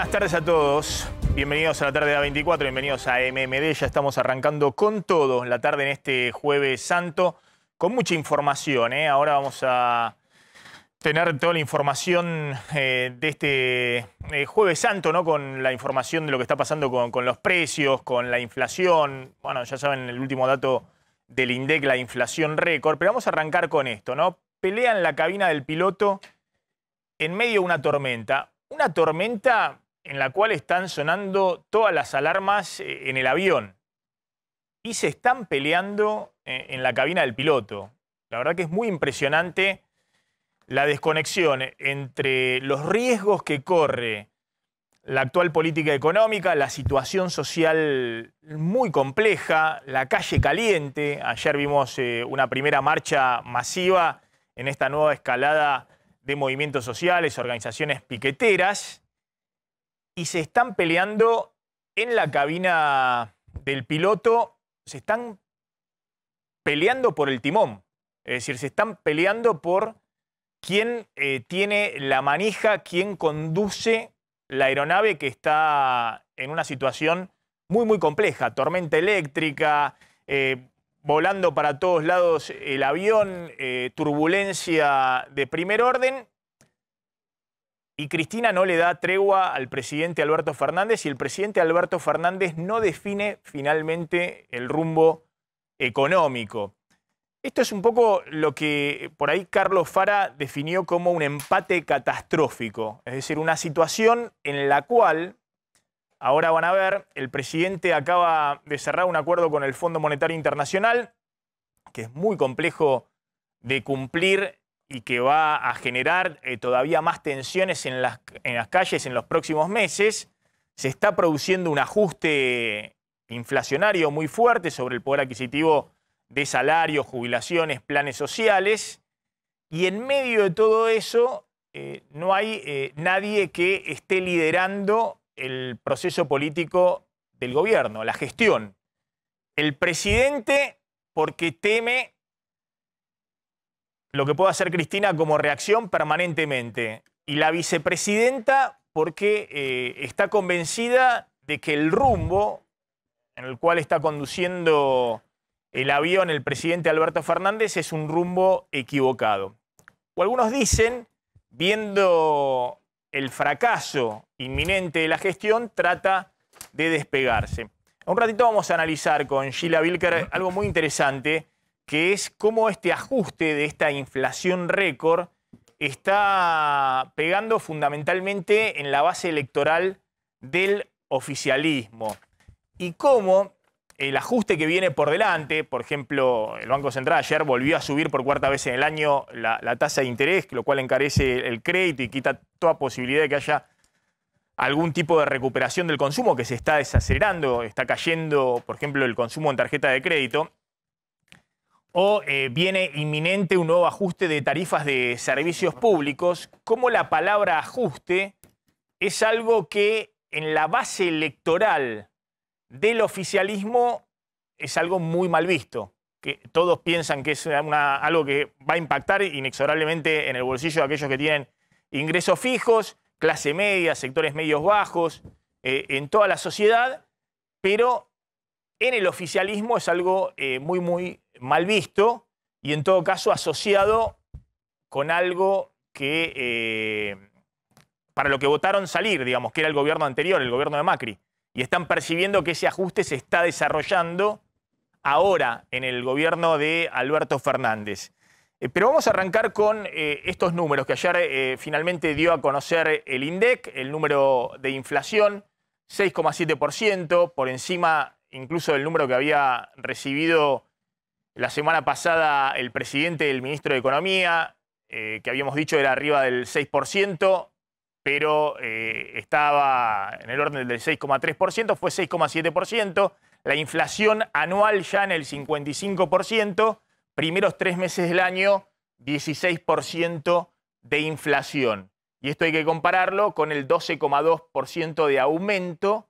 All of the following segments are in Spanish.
Buenas tardes a todos. Bienvenidos a la tarde de A24, bienvenidos a MMD. Ya estamos arrancando con todo la tarde en este Jueves Santo, con mucha información. Ahora vamos a tener toda la información de este Jueves Santo, ¿no? Con la información de lo que está pasando con los precios, con la inflación. Bueno, ya saben el último dato del INDEC, la inflación récord. Pero vamos a arrancar con esto, ¿no? Pelea en la cabina del piloto en medio de una tormenta. Una tormenta en la cual están sonando todas las alarmas en el avión. Y se están peleando en la cabina del piloto. La verdad que es muy impresionante la desconexión entre los riesgos que corre la actual política económica, la situación social muy compleja, la calle caliente. Ayer vimos una primera marcha masiva en esta nueva escalada de movimientos sociales, organizaciones piqueteras, y se están peleando en la cabina del piloto, se están peleando por el timón. Es decir, se están peleando por quién tiene la manija, quién conduce la aeronave que está en una situación muy compleja. Tormenta eléctrica, volando para todos lados el avión, turbulencia de primer orden. Y Cristina no le da tregua al presidente Alberto Fernández y el presidente Alberto Fernández no define finalmente el rumbo económico. Esto es un poco lo que por ahí Carlos Fara definió como un empate catastrófico. Es decir, una situación en la cual, ahora van a ver, el presidente acaba de cerrar un acuerdo con el Fondo Monetario Internacional, que es muy complejo de cumplir y que va a generar todavía más tensiones en las calles en los próximos meses. Se está produciendo un ajuste inflacionario muy fuerte sobre el poder adquisitivo de salarios, jubilaciones, planes sociales. Y en medio de todo eso no hay nadie que esté liderando el proceso político del gobierno, la gestión. El presidente porque teme lo que pueda hacer Cristina como reacción permanentemente. Y la vicepresidenta porque está convencida de que el rumbo en el cual está conduciendo el avión el presidente Alberto Fernández es un rumbo equivocado. O algunos dicen, viendo el fracaso inminente de la gestión, trata de despegarse. Un ratito vamos a analizar con Sheila Bilker algo muy interesante, que es cómo este ajuste de esta inflación récord está pegando fundamentalmente en la base electoral del oficialismo. Y cómo el ajuste que viene por delante, por ejemplo, el Banco Central ayer volvió a subir por cuarta vez en el año la tasa de interés, lo cual encarece el crédito y quita toda posibilidad de que haya algún tipo de recuperación del consumo que se está desacelerando, está cayendo, por ejemplo, el consumo en tarjeta de crédito. O viene inminente un nuevo ajuste de tarifas de servicios públicos, como la palabra ajuste es algo que en la base electoral del oficialismo es algo muy mal visto, que todos piensan que es algo que va a impactar inexorablemente en el bolsillo de aquellos que tienen ingresos fijos, clase media, sectores medios bajos, en toda la sociedad, pero en el oficialismo es algo muy mal visto y en todo caso asociado con algo que para lo que votaron salir, digamos, que era el gobierno anterior, el gobierno de Macri. Y están percibiendo que ese ajuste se está desarrollando ahora en el gobierno de Alberto Fernández. Pero vamos a arrancar con estos números que ayer finalmente dio a conocer el INDEC, el número de inflación, 6,7%, por encima incluso del número que había recibido la semana pasada el presidente y el ministro de Economía, que habíamos dicho era arriba del 6%, pero estaba en el orden del 6,3%, fue 6,7%. La inflación anual ya en el 55%, primeros 3 meses del año, 16% de inflación. Y esto hay que compararlo con el 12,2% de aumento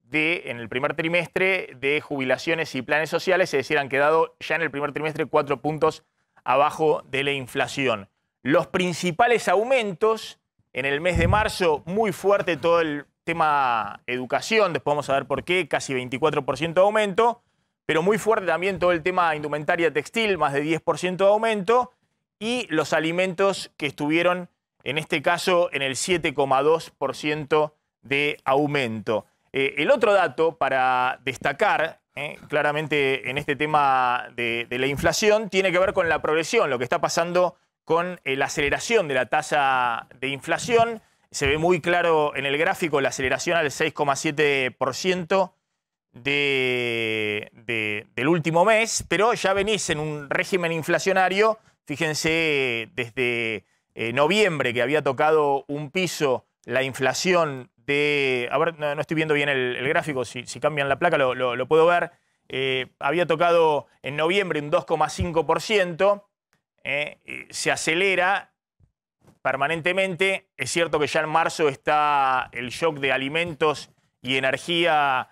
en el primer trimestre de jubilaciones y planes sociales, es decir, han quedado ya en el primer trimestre 4 puntos abajo de la inflación. Los principales aumentos en el mes de marzo, muy fuerte todo el tema educación, después vamos a ver por qué, casi 24% de aumento, pero muy fuerte también todo el tema indumentaria textil, más de 10% de aumento, y los alimentos que estuvieron, en este caso, en el 7,2% de aumento. El otro dato para destacar, claramente en este tema de la inflación, tiene que ver con la progresión, lo que está pasando con la aceleración de la tasa de inflación. Se ve muy claro en el gráfico la aceleración al 6,7% del último mes, pero ya venís en un régimen inflacionario, fíjense, desde noviembre, que había tocado un piso la inflación de... A ver, no estoy viendo bien el gráfico, si cambian la placa lo puedo ver. Había tocado en noviembre un 2,5%, se acelera permanentemente. Es cierto que ya en marzo está el shock de alimentos y energía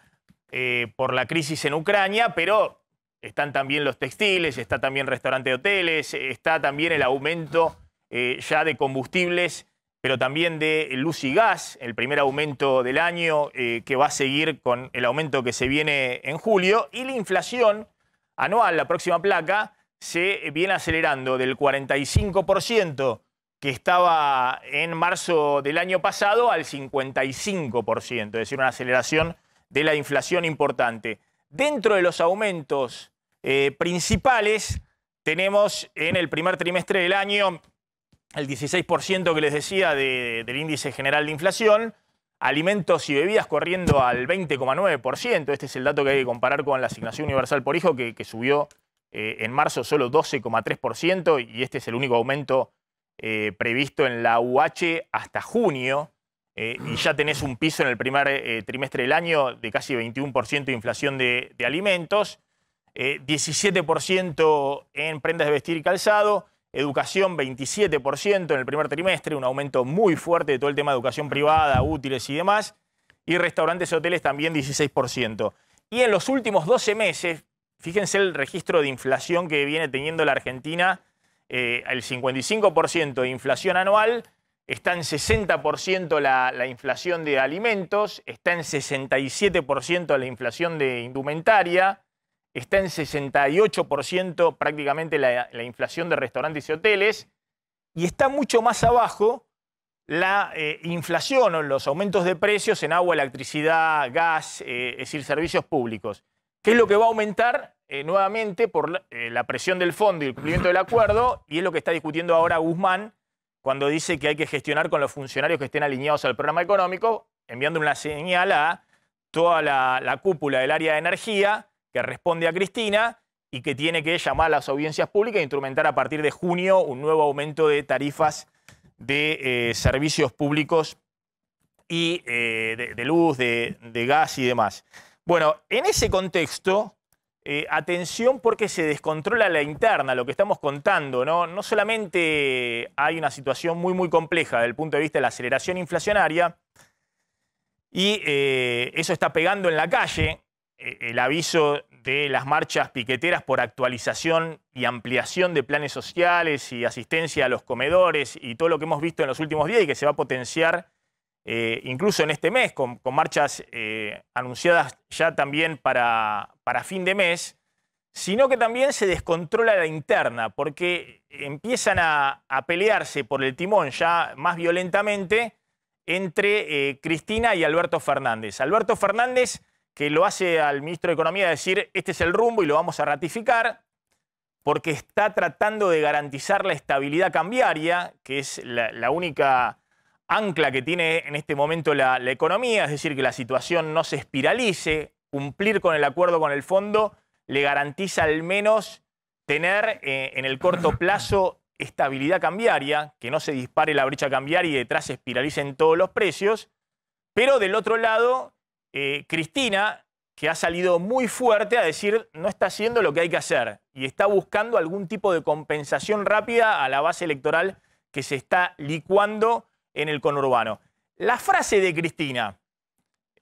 por la crisis en Ucrania, pero están también los textiles, está también restaurantes y hoteles, está también el aumento ya de combustibles, pero también de luz y gas, el primer aumento del año que va a seguir con el aumento que se viene en julio, y la inflación anual, la próxima placa, se viene acelerando del 45% que estaba en marzo del año pasado al 55%, es decir, una aceleración de la inflación importante. Dentro de los aumentos principales tenemos en el primer trimestre del año el 16% que les decía del índice general de inflación, alimentos y bebidas corriendo al 20,9%. Este es el dato que hay que comparar con la asignación universal por hijo, que subió en marzo solo 12,3%, y este es el único aumento previsto en la UH hasta junio, y ya tenés un piso en el primer trimestre del año de casi 21% de inflación de alimentos, 17% en prendas de vestir y calzado, educación 27% en el primer trimestre, un aumento muy fuerte de todo el tema de educación privada, útiles y demás, y restaurantes y hoteles también 16%. Y en los últimos 12 meses, fíjense el registro de inflación que viene teniendo la Argentina, el 55% de inflación anual, está en 60% la inflación de alimentos, está en 67% la inflación de indumentaria, está en 68% prácticamente la inflación de restaurantes y hoteles, y está mucho más abajo la inflación o los aumentos de precios en agua, electricidad, gas, es decir, servicios públicos. ¿Qué es lo que va a aumentar nuevamente por la presión del fondo y el cumplimiento del acuerdo? Y es lo que está discutiendo ahora Guzmán cuando dice que hay que gestionar con los funcionarios que estén alineados al programa económico, enviando una señal a toda la cúpula del área de energía, que responde a Cristina y que tiene que llamar a las audiencias públicas e instrumentar a partir de junio un nuevo aumento de tarifas de servicios públicos y de luz, de gas y demás. Bueno, en ese contexto, atención porque se descontrola la interna, lo que estamos contando, ¿no? No solamente hay una situación muy compleja desde el punto de vista de la aceleración inflacionaria, y eso está pegando en la calle. El aviso de las marchas piqueteras por actualización y ampliación de planes sociales y asistencia a los comedores y todo lo que hemos visto en los últimos días y que se va a potenciar incluso en este mes con marchas anunciadas ya también para fin de mes, sino que también se descontrola la interna porque empiezan a pelearse por el timón ya más violentamente entre Cristina y Alberto Fernández. Alberto Fernández, que lo hace al ministro de Economía decir, este es el rumbo y lo vamos a ratificar, porque está tratando de garantizar la estabilidad cambiaria, que es la única ancla que tiene en este momento la economía, es decir, que la situación no se espiralice. Cumplir con el acuerdo con el fondo le garantiza al menos tener en el corto plazo estabilidad cambiaria, que no se dispare la brecha cambiaria y detrás se espiralicen todos los precios. Pero del otro lado, Cristina, que ha salido muy fuerte a decir no está haciendo lo que hay que hacer y está buscando algún tipo de compensación rápida a la base electoral que se está licuando en el conurbano. La frase de Cristina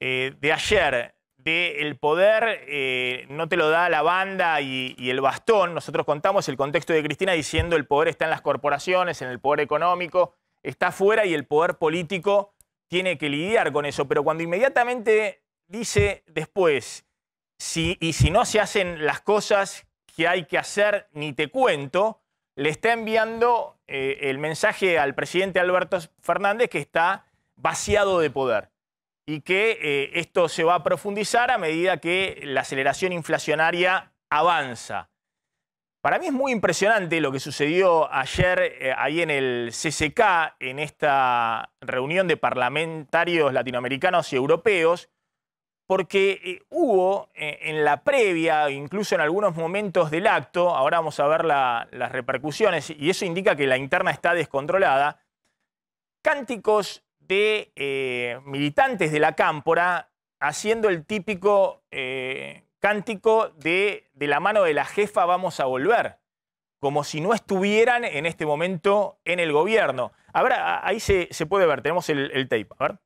de ayer, de el poder no te lo da la banda y el bastón, nosotros contamos el contexto de Cristina diciendo el poder está en las corporaciones, en el poder económico, está afuera y el poder político tiene que lidiar con eso, pero cuando inmediatamente dice después, y si no se hacen las cosas que hay que hacer, ni te cuento, le está enviando el mensaje al presidente Alberto Fernández que está vaciado de poder y que esto se va a profundizar a medida que la aceleración inflacionaria avanza. Para mí es muy impresionante lo que sucedió ayer ahí en el CCK, en esta reunión de parlamentarios latinoamericanos y europeos, porque hubo en la previa, incluso en algunos momentos del acto, ahora vamos a ver las repercusiones, y eso indica que la interna está descontrolada, cánticos de militantes de la Cámpora haciendo el típico cántico de la mano de la jefa vamos a volver, como si no estuvieran en este momento en el gobierno. A ver, ahí se puede ver, tenemos el tape, a ver.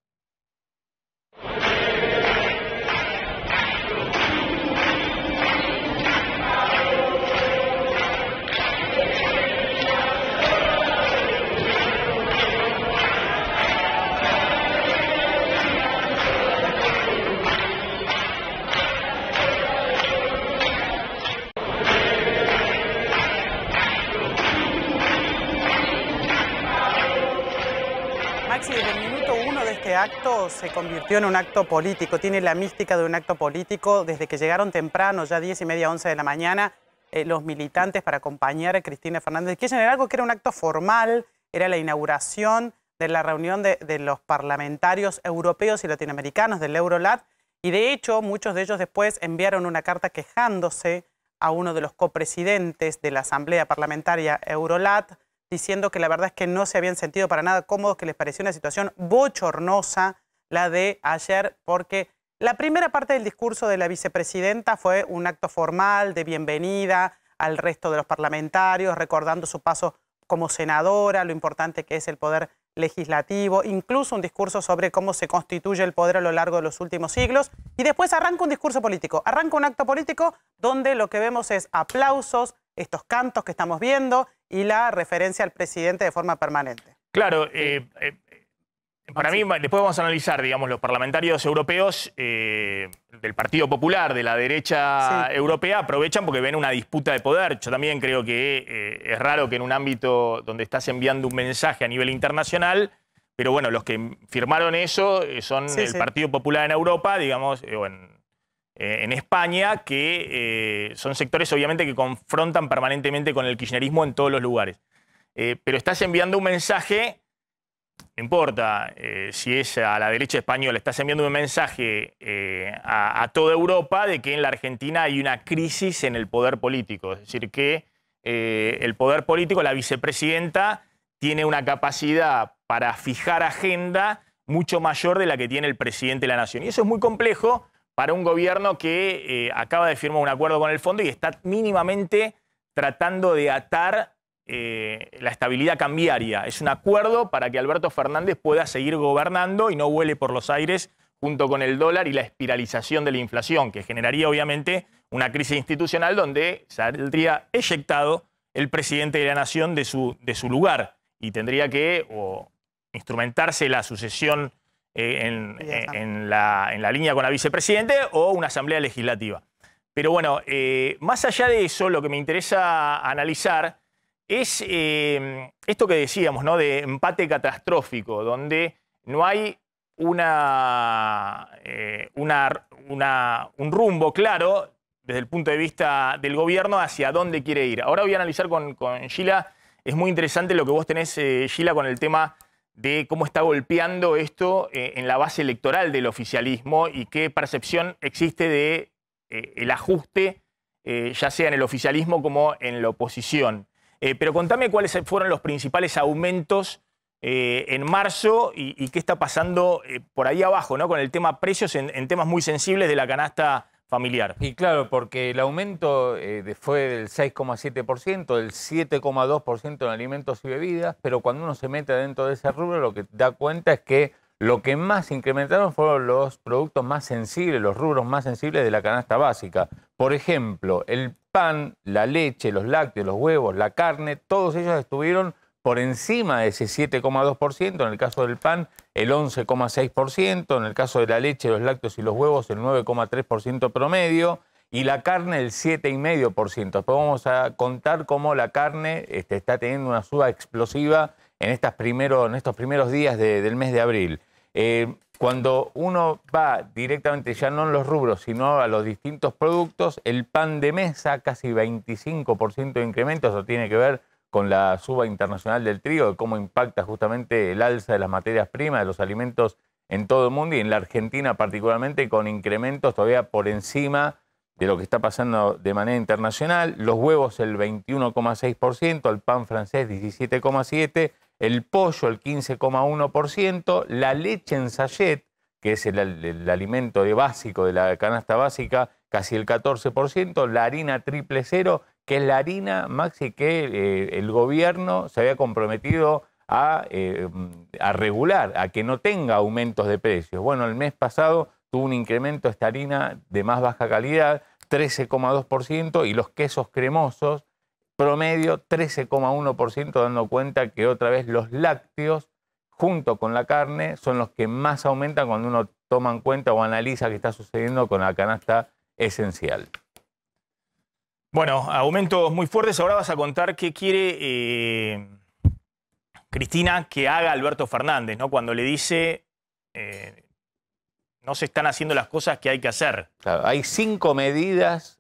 Maxi, desde el minuto 1 de este acto se convirtió en un acto político, tiene la mística de un acto político. Desde que llegaron temprano, ya 10:30, 11 de la mañana, los militantes para acompañar a Cristina Fernández de Kirchner, era algo que era un acto formal, era la inauguración de la reunión de los parlamentarios europeos y latinoamericanos del Eurolat, y de hecho muchos de ellos después enviaron una carta quejándose a uno de los copresidentes de la Asamblea Parlamentaria Eurolat, diciendo que la verdad es que no se habían sentido para nada cómodos, que les pareció una situación bochornosa la de ayer, porque la primera parte del discurso de la vicepresidenta fue un acto formal de bienvenida al resto de los parlamentarios, recordando su paso como senadora, lo importante que es el poder legislativo, incluso un discurso sobre cómo se constituye el poder a lo largo de los últimos siglos, y después arranca un discurso político, arranca un acto político donde lo que vemos es aplausos, estos cantos que estamos viendo y la referencia al presidente de forma permanente. Claro, para mí, después vamos a analizar, digamos, los parlamentarios europeos del Partido Popular, de la derecha europea, aprovechan porque ven una disputa de poder. Yo también creo que es raro que en un ámbito donde estás enviando un mensaje a nivel internacional, pero bueno, los que firmaron eso son el Partido Popular en Europa, digamos, o en España, que son sectores obviamente que confrontan permanentemente con el kirchnerismo en todos los lugares. Pero estás enviando un mensaje, no importa si es a la derecha española, estás enviando un mensaje a toda Europa de que en la Argentina hay una crisis en el poder político. Es decir, que el poder político, la vicepresidenta, tiene una capacidad para fijar agenda mucho mayor de la que tiene el presidente de la Nación. Y eso es muy complejo para un gobierno que acaba de firmar un acuerdo con el fondo y está mínimamente tratando de atar la estabilidad cambiaria. Es un acuerdo para que Alberto Fernández pueda seguir gobernando y no vuele por los aires junto con el dólar y la espiralización de la inflación, que generaría obviamente una crisis institucional donde saldría eyectado el presidente de la Nación de su lugar y tendría que instrumentarse la sucesión en la línea con la vicepresidente o una asamblea legislativa. Pero bueno, más allá de eso, lo que me interesa analizar es esto que decíamos, ¿no? De empate catastrófico, donde no hay un rumbo claro desde el punto de vista del gobierno hacia dónde quiere ir. Ahora voy a analizar con Gila. Es muy interesante lo que vos tenés, Gila, con el tema de cómo está golpeando esto en la base electoral del oficialismo y qué percepción existe de el ajuste, ya sea en el oficialismo como en la oposición. Pero contame cuáles fueron los principales aumentos en marzo y qué está pasando por ahí abajo, ¿no? Con el tema precios en temas muy sensibles de la canasta familiar. Y claro, porque el aumento fue del 6,7%, del 7,2% en alimentos y bebidas, pero cuando uno se mete dentro de ese rubro, lo que da cuenta es que lo que más incrementaron fueron los productos más sensibles, los rubros más sensibles de la canasta básica. Por ejemplo, el pan, la leche, los lácteos, los huevos, la carne, todos ellos estuvieron por encima de ese 7,2%, en el caso del pan el 11,6%, en el caso de la leche, los lácteos y los huevos el 9,3% promedio, y la carne el 7,5%. Después vamos a contar cómo la carne está teniendo una suba explosiva en estos primeros días del mes de abril. Cuando uno va directamente, ya no en los rubros, sino a los distintos productos, el pan de mesa, casi 25% de incremento, eso tiene que ver con la suba internacional del trigo, de cómo impacta justamente el alza de las materias primas, de los alimentos en todo el mundo y en la Argentina particularmente, con incrementos todavía por encima de lo que está pasando de manera internacional. Los huevos el 21,6%, el pan francés 17,7%, el pollo el 15,1%, la leche en sachet, que es el alimento básico de la canasta básica, casi el 14%, la harina 000, que es la harina, Maxi, que el gobierno se había comprometido a regular, a que no tenga aumentos de precios. Bueno, el mes pasado tuvo un incremento esta harina de más baja calidad, 13,2%, y los quesos cremosos, promedio 13,1%, dando cuenta que otra vez los lácteos, junto con la carne, son los que más aumentan cuando uno toma en cuenta o analiza qué está sucediendo con la canasta esencial. Bueno, aumentos muy fuertes. Ahora vas a contar qué quiere Cristina que haga Alberto Fernández, ¿no? Cuando le dice no se están haciendo las cosas que hay que hacer. Claro, hay cinco medidas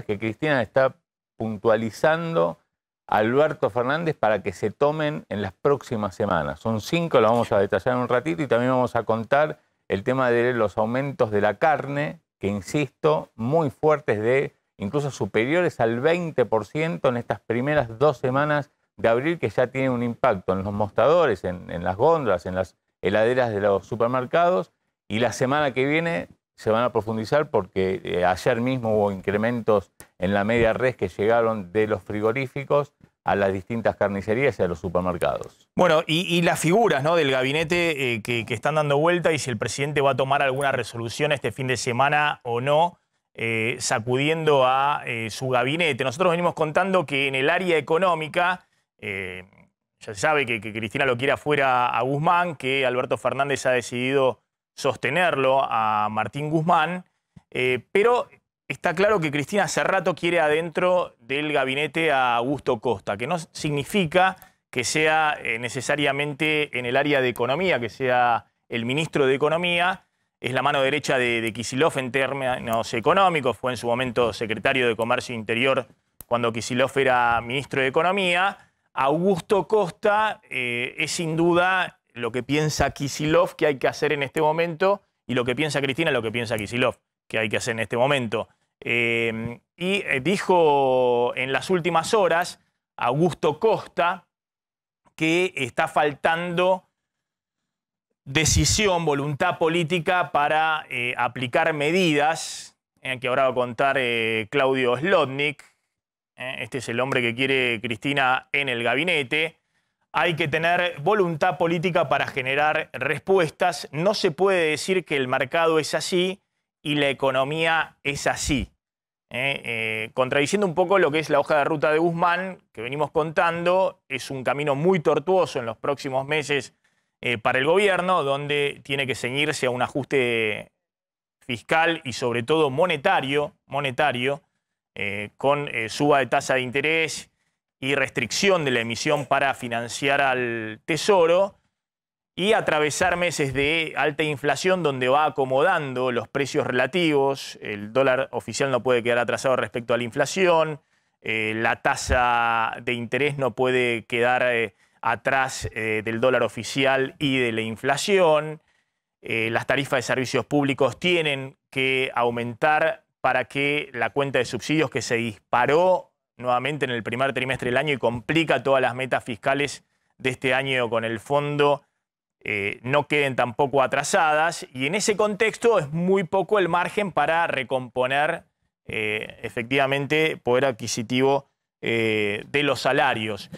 que Cristina está puntualizando a Alberto Fernández para que se tomen en las próximas semanas. Son 5, lo vamos a detallar en un ratito, y también vamos a contar el tema de los aumentos de la carne, que insisto, muy fuertes, incluso superiores al 20% en estas primeras 2 semanas de abril, que ya tiene un impacto en los mostradores, en las góndolas, en las heladeras de los supermercados, y la semana que viene se van a profundizar porque ayer mismo hubo incrementos en la media res que llegaron de los frigoríficos a las distintas carnicerías y a los supermercados. Bueno, y las figuras, ¿no?, del gabinete que están dando vuelta, y si el presidente va a tomar alguna resolución este fin de semana o no, sacudiendo a su gabinete. Nosotros venimos contando que en el área económica, ya se sabe que Cristina lo quiere afuera a Guzmán, que Alberto Fernández ha decidido sostenerlo a Martín Guzmán, pero está claro que Cristina hace rato quiere adentro del gabinete a Augusto Costa, que no significa que sea necesariamente en el área de economía, que sea el ministro de Economía. Es la mano derecha de Kicillof en términos económicos, fue en su momento secretario de Comercio Interior cuando Kicillof era ministro de Economía. Augusto Costa es sin duda lo que piensa Kicillof que hay que hacer en este momento, y lo que piensa Cristina, lo que piensa Kicillof que hay que hacer en este momento. Y dijo en las últimas horas Augusto Costa que está faltando decisión, voluntad política para aplicar medidas, que ahora va a contar Claudio Zlotnik. Este es el hombre que quiere Cristina en el gabinete. Hay que tener voluntad política para generar respuestas. No se puede decir que el mercado es así y la economía es así. Contradiciendo un poco lo que es la hoja de ruta de Guzmán, que venimos contando, es un camino muy tortuoso en los próximos meses para el gobierno, donde tiene que ceñirse a un ajuste fiscal y sobre todo monetario, con suba de tasa de interés y restricción de la emisión para financiar al Tesoro, y atravesar meses de alta inflación donde va acomodando los precios relativos. El dólar oficial no puede quedar atrasado respecto a la inflación, la tasa de interés no puede quedar atrás del dólar oficial y de la inflación. Las tarifas de servicios públicos tienen que aumentar para que la cuenta de subsidios, que se disparó nuevamente en el primer trimestre del año y complica todas las metas fiscales de este año con el fondo, no queden tampoco atrasadas. Y en ese contexto es muy poco el margen para recomponer efectivamente poder adquisitivo de los salarios.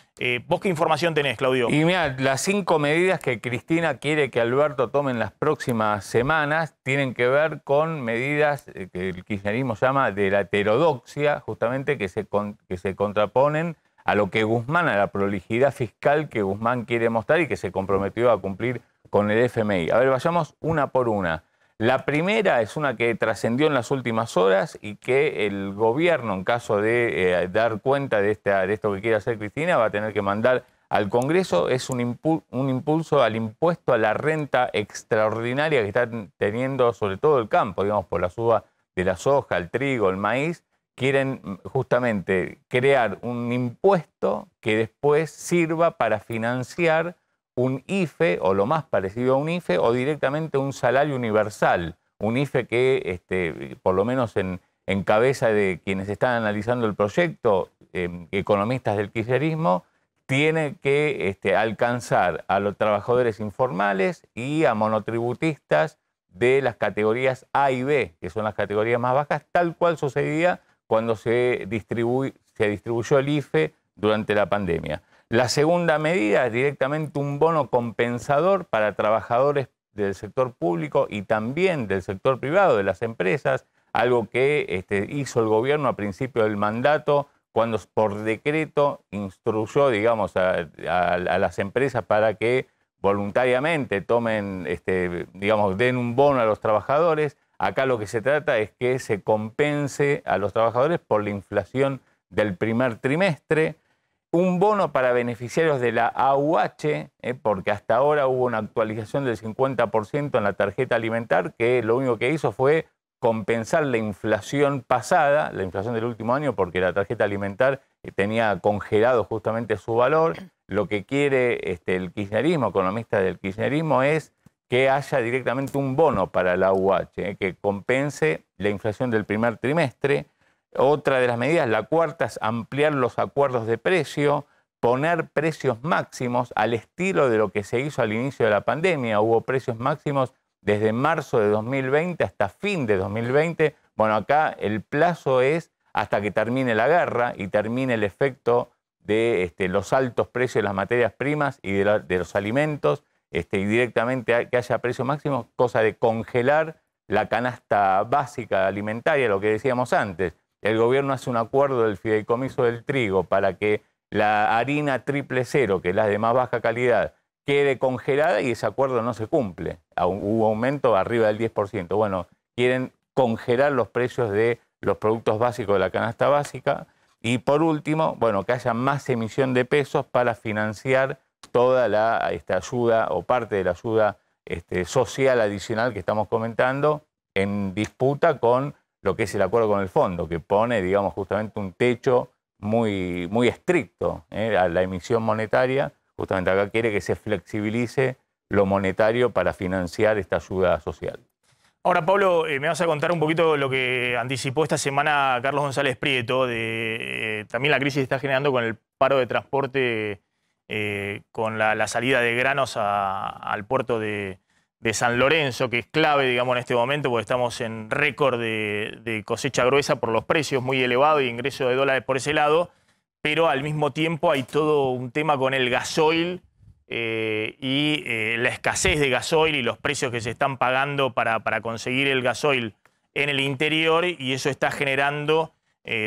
¿Vos qué información tenés, Claudio? Y mira, las 5 medidas que Cristina quiere que Alberto tome en las próximas semanas tienen que ver con medidas que el kirchnerismo llama de la heterodoxia, justamente que se contraponen a lo que Guzmán, a la prolijidad fiscal que Guzmán quiere mostrar y que se comprometió a cumplir con el FMI. A ver, vayamos una por una. La primera es una que trascendió en las últimas horas y que el gobierno, en caso de dar cuenta de esto que quiere hacer Cristina, va a tener que mandar al Congreso. Es un impulso al impuesto a la renta extraordinaria que está teniendo sobre todo el campo, digamos, por la suba de la soja, el trigo, el maíz. Quieren justamente crear un impuesto que después sirva para financiar un IFE, o lo más parecido a un IFE, o directamente un salario universal. Un IFE que, por lo menos en cabeza de quienes están analizando el proyecto, economistas del kirchnerismo, tiene que alcanzar a los trabajadores informales y a monotributistas de las categorías A y B, que son las categorías más bajas, tal cual sucedía cuando se distribuyó el IFE durante la pandemia. La segunda medida es directamente un bono compensador para trabajadores del sector público y también del sector privado, de las empresas, algo que hizo el gobierno a principio del mandato, cuando por decreto instruyó, digamos, a las empresas para que voluntariamente tomen, digamos, den un bono a los trabajadores. Acá lo que se trata es que se compense a los trabajadores por la inflación del primer trimestre. Un bono para beneficiarios de la AUH, porque hasta ahora hubo una actualización del 50% en la tarjeta alimentar, que lo único que hizo fue compensar la inflación pasada, la inflación del último año, porque la tarjeta alimentar tenía congelado justamente su valor. Lo que quiere el kirchnerismo, economista del kirchnerismo, es que haya directamente un bono para la AUH, que compense la inflación del primer trimestre. Otra de las medidas, la cuarta, es ampliar los acuerdos de precio, poner precios máximos al estilo de lo que se hizo al inicio de la pandemia. Hubo precios máximos desde marzo de 2020 hasta fin de 2020. Bueno, acá el plazo es hasta que termine la guerra y termine el efecto de los altos precios de las materias primas y de los alimentos, y directamente que haya precios máximos, cosa de congelar la canasta básica alimentaria, lo que decíamos antes. El gobierno hace un acuerdo del fideicomiso del trigo para que la harina 000, que es la de más baja calidad, quede congelada, y ese acuerdo no se cumple. Hubo aumento arriba del 10%. Bueno, quieren congelar los precios de los productos básicos de la canasta básica. Y por último, bueno, que haya más emisión de pesos para financiar toda la ayuda o parte de la ayuda social adicional que estamos comentando, en disputa con lo que es el acuerdo con el fondo, que pone, digamos, justamente un techo muy, muy estricto a la emisión monetaria. Justamente acá quiere que se flexibilice lo monetario para financiar esta ayuda social. Ahora, Pablo, me vas a contar un poquito lo que anticipó esta semana Carlos González Prieto, de también la crisis que está generando con el paro de transporte, con la salida de granos al puerto de San Lorenzo, que es clave, digamos, en este momento, porque estamos en récord de cosecha gruesa por los precios muy elevados y ingreso de dólares por ese lado, pero al mismo tiempo hay todo un tema con el gasoil y la escasez de gasoil y los precios que se están pagando para conseguir el gasoil en el interior, y eso está generando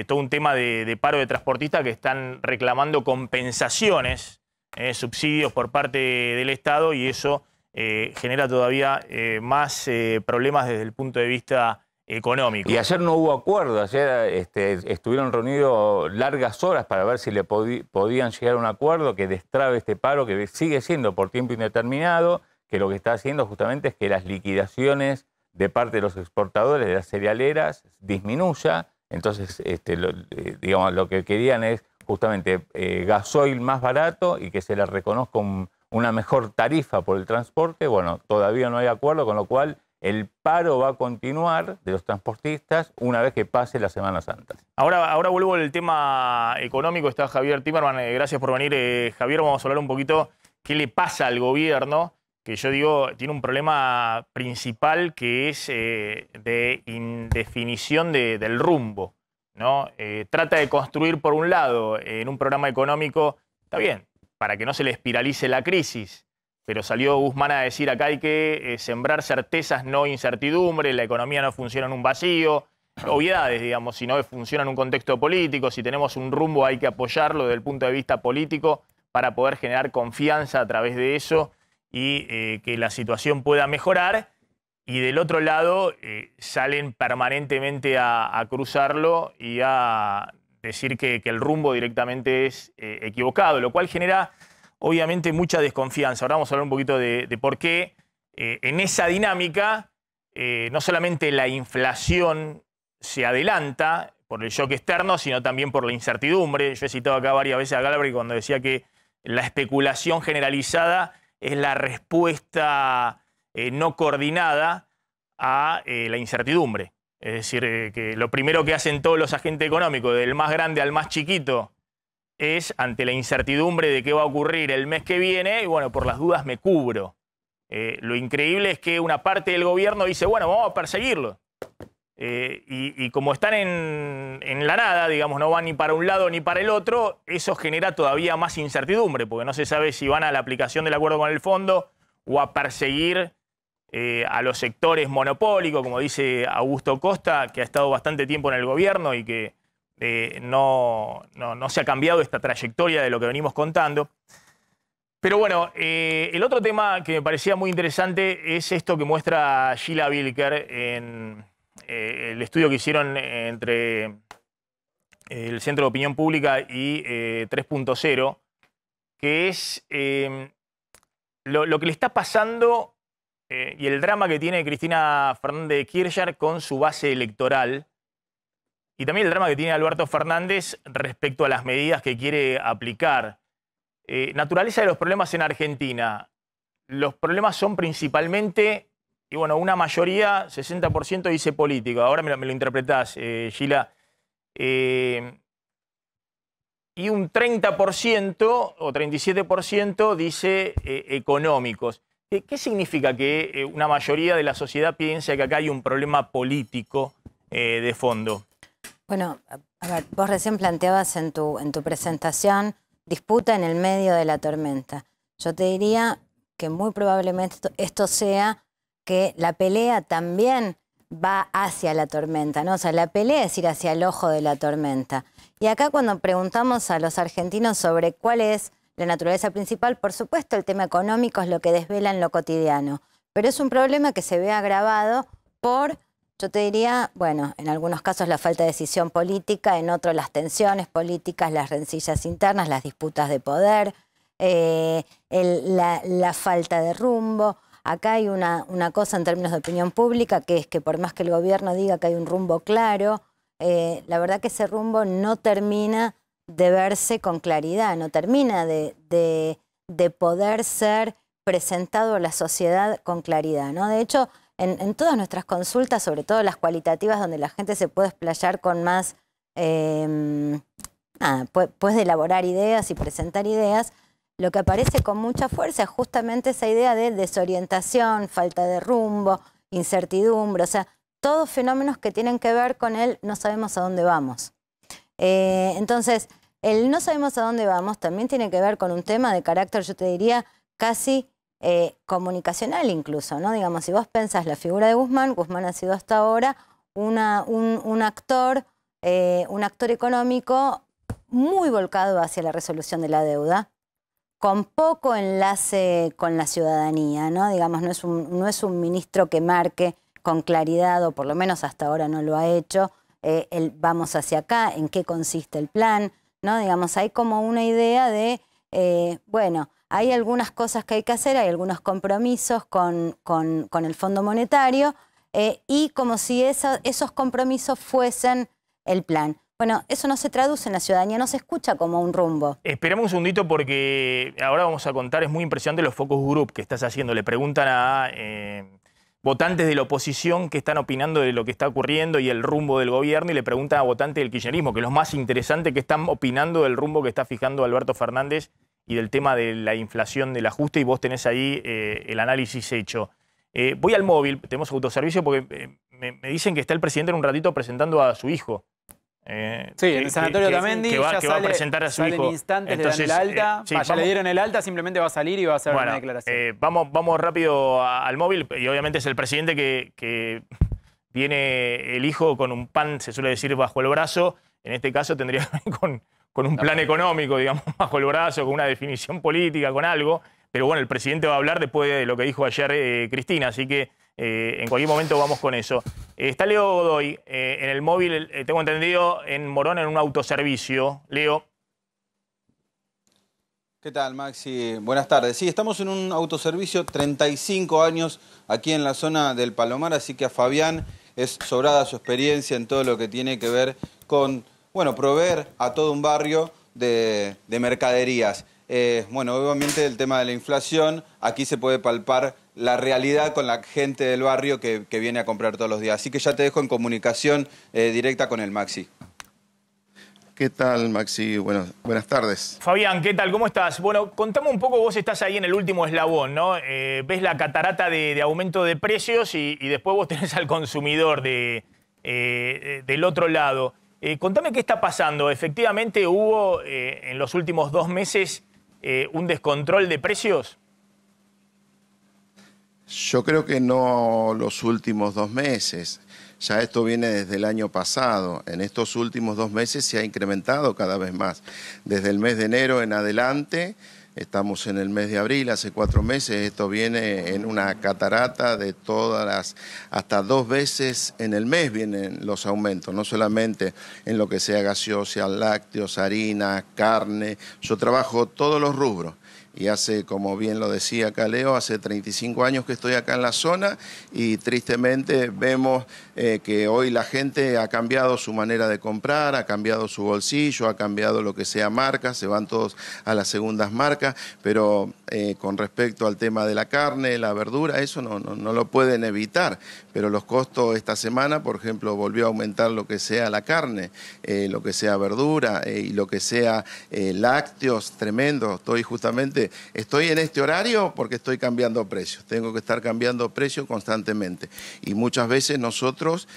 todo un tema de paro de transportistas que están reclamando compensaciones, subsidios por parte del Estado, y eso genera todavía más problemas desde el punto de vista económico. Y ayer no hubo acuerdo, ayer estuvieron reunidos largas horas para ver si le podían llegar a un acuerdo que destrabe este paro, que sigue siendo por tiempo indeterminado, que lo que está haciendo justamente es que las liquidaciones de parte de los exportadores de las cerealeras disminuya. Entonces, digamos, lo que querían es justamente gasoil más barato y que se les reconozca una mejor tarifa por el transporte. Bueno, todavía no hay acuerdo, con lo cual el paro va a continuar de los transportistas una vez que pase la Semana Santa. Ahora vuelvo al tema económico. Está Javier Timerman. Gracias por venir, Javier. Vamos a hablar un poquito qué le pasa al gobierno, que yo digo tiene un problema principal, que es de indefinición del rumbo, ¿no? Trata de construir, por un lado, en un programa económico, está bien, para que no se le espiralice la crisis, pero salió Guzmán a decir acá hay que sembrar certezas, no incertidumbre, la economía no funciona en un vacío, obviedades, digamos, si no funciona en un contexto político, si tenemos un rumbo hay que apoyarlo desde el punto de vista político para poder generar confianza a través de eso y que la situación pueda mejorar. Y del otro lado salen permanentemente a cruzarlo y a decir que el rumbo directamente es equivocado, lo cual genera obviamente mucha desconfianza. Ahora vamos a hablar un poquito de por qué en esa dinámica no solamente la inflación se adelanta por el shock externo, sino también por la incertidumbre. Yo he citado acá varias veces a Galbraith cuando decía que la especulación generalizada es la respuesta no coordinada a la incertidumbre. Es decir, que lo primero que hacen todos los agentes económicos, del más grande al más chiquito, es ante la incertidumbre de qué va a ocurrir el mes que viene, y bueno, por las dudas me cubro. Lo increíble es que una parte del gobierno dice, bueno, vamos a perseguirlo. Y como están en la nada, digamos, no van ni para un lado ni para el otro, eso genera todavía más incertidumbre, porque no se sabe si van a la aplicación del acuerdo con el fondo o a perseguir a los sectores monopólicos, como dice Augusto Costa, que ha estado bastante tiempo en el gobierno y que no se ha cambiado esta trayectoria de lo que venimos contando. Pero bueno, el otro tema que me parecía muy interesante es esto que muestra Sheila Bilker en el estudio que hicieron entre el Centro de Opinión Pública y 3.0, que es lo que le está pasando y el drama que tiene Cristina Fernández de Kirchner con su base electoral, y también el drama que tiene Alberto Fernández respecto a las medidas que quiere aplicar. Naturaleza de los problemas en Argentina. Los problemas son principalmente, y bueno, una mayoría, 60% dice político. Ahora me lo interpretás, Sheila. Y un 30% o 37% dice económicos. ¿Qué significa que una mayoría de la sociedad piensa que acá hay un problema político de fondo? Bueno, a ver, vos recién planteabas en tu presentación disputa en el medio de la tormenta. Yo te diría que muy probablemente esto sea que la pelea también va hacia la tormenta, ¿no? O sea, la pelea es ir hacia el ojo de la tormenta. Y acá cuando preguntamos a los argentinos sobre cuál es la naturaleza principal, por supuesto el tema económico es lo que desvela en lo cotidiano, pero es un problema que se ve agravado por, yo te diría, bueno, en algunos casos la falta de decisión política, en otros las tensiones políticas, las rencillas internas, las disputas de poder, la falta de rumbo. Acá hay una cosa en términos de opinión pública, que es que por más que el gobierno diga que hay un rumbo claro, la verdad que ese rumbo no termina de verse con claridad, no termina de poder ser presentado a la sociedad con claridad, ¿no? De hecho, en todas nuestras consultas, sobre todo las cualitativas, donde la gente se puede explayar con más, puede elaborar ideas y presentar ideas, lo que aparece con mucha fuerza es justamente esa idea de desorientación, falta de rumbo, incertidumbre, o sea, todos fenómenos que tienen que ver con el no sabemos a dónde vamos. Entonces, el no sabemos a dónde vamos también tiene que ver con un tema de carácter, yo te diría, casi comunicacional incluso, ¿no? Digamos, si vos pensás la figura de Guzmán, Guzmán ha sido hasta ahora un actor económico muy volcado hacia la resolución de la deuda, con poco enlace con la ciudadanía, ¿no? Digamos, no es un ministro que marque con claridad, o por lo menos hasta ahora no lo ha hecho, vamos hacia acá, en qué consiste el plan, ¿no? Digamos, hay como una idea de, bueno, hay algunas cosas que hay que hacer, hay algunos compromisos con el Fondo Monetario, y como si esos compromisos fuesen el plan. Bueno, eso no se traduce en la ciudadanía, no se escucha como un rumbo. Esperemos un segundito porque ahora vamos a contar, es muy impresionante los focus group que estás haciendo. Le preguntan a votantes de la oposición que están opinando de lo que está ocurriendo y el rumbo del gobierno, y le preguntan a votantes del kirchnerismo, que es lo más interesante, que están opinando del rumbo que está fijando Alberto Fernández y del tema de la inflación, del ajuste, y vos tenés ahí el análisis hecho. Voy al móvil, tenemos autoservicio, porque me dicen que está el presidente en un ratito presentando a su hijo. Sí, en el sanatorio Tamendi que va a presentar a su hijo. En instantes. Entonces, le dan el alta. sí, ya le dieron el alta, simplemente va a salir y va a hacer una declaración. Vamos rápido al móvil, y obviamente es el presidente que viene el hijo con un pan, se suele decir, bajo el brazo. En este caso tendría que venir con un plan económico, digamos, bajo el brazo, con una definición política, con algo. Pero bueno, el presidente va a hablar después de lo que dijo ayer Cristina, así que en cualquier momento vamos con eso. Está Leo Godoy en el móvil, tengo entendido, en Morón, en un autoservicio. Leo. ¿Qué tal, Maxi? Buenas tardes. Sí, estamos en un autoservicio, 35 años aquí en la zona del Palomar, así que a Fabián es sobrada su experiencia en todo lo que tiene que ver con, bueno, proveer a todo un barrio de mercaderías. Bueno, obviamente el tema de la inflación, aquí se puede palpar la realidad con la gente del barrio que viene a comprar todos los días. Así que ya te dejo en comunicación directa con el Maxi. ¿Qué tal, Maxi? Buenas tardes. Fabián, ¿qué tal? ¿Cómo estás? Bueno, contame un poco, vos estás ahí en el último eslabón, ¿no? Ves la catarata de aumento de precios y después vos tenés al consumidor del otro lado. Contame qué está pasando. ¿Efectivamente hubo en los últimos 2 meses un descontrol de precios? Yo creo que no los últimos 2 meses. Ya esto viene desde el año pasado. En estos últimos 2 meses se ha incrementado cada vez más. Desde el mes de enero en adelante, estamos en el mes de abril, hace 4 meses, esto viene en una catarata de todas las, hasta 2 veces en el mes vienen los aumentos, no solamente en lo que sea gaseosa, lácteos, harina, carne. Yo trabajo todos los rubros. Y hace, como bien lo decía acá Leo, hace 35 años que estoy acá en la zona y tristemente vemos que hoy la gente ha cambiado su manera de comprar, ha cambiado su bolsillo, ha cambiado lo que sea marcas, se van todos a las segundas marcas, pero con respecto al tema de la carne, la verdura, eso no lo pueden evitar. Pero los costos esta semana, por ejemplo, volvió a aumentar lo que sea la carne, lo que sea verdura y lo que sea lácteos, tremendo. Estoy en este horario porque estoy cambiando precios. Tengo que estar cambiando precios constantemente. Y muchas veces nosotros,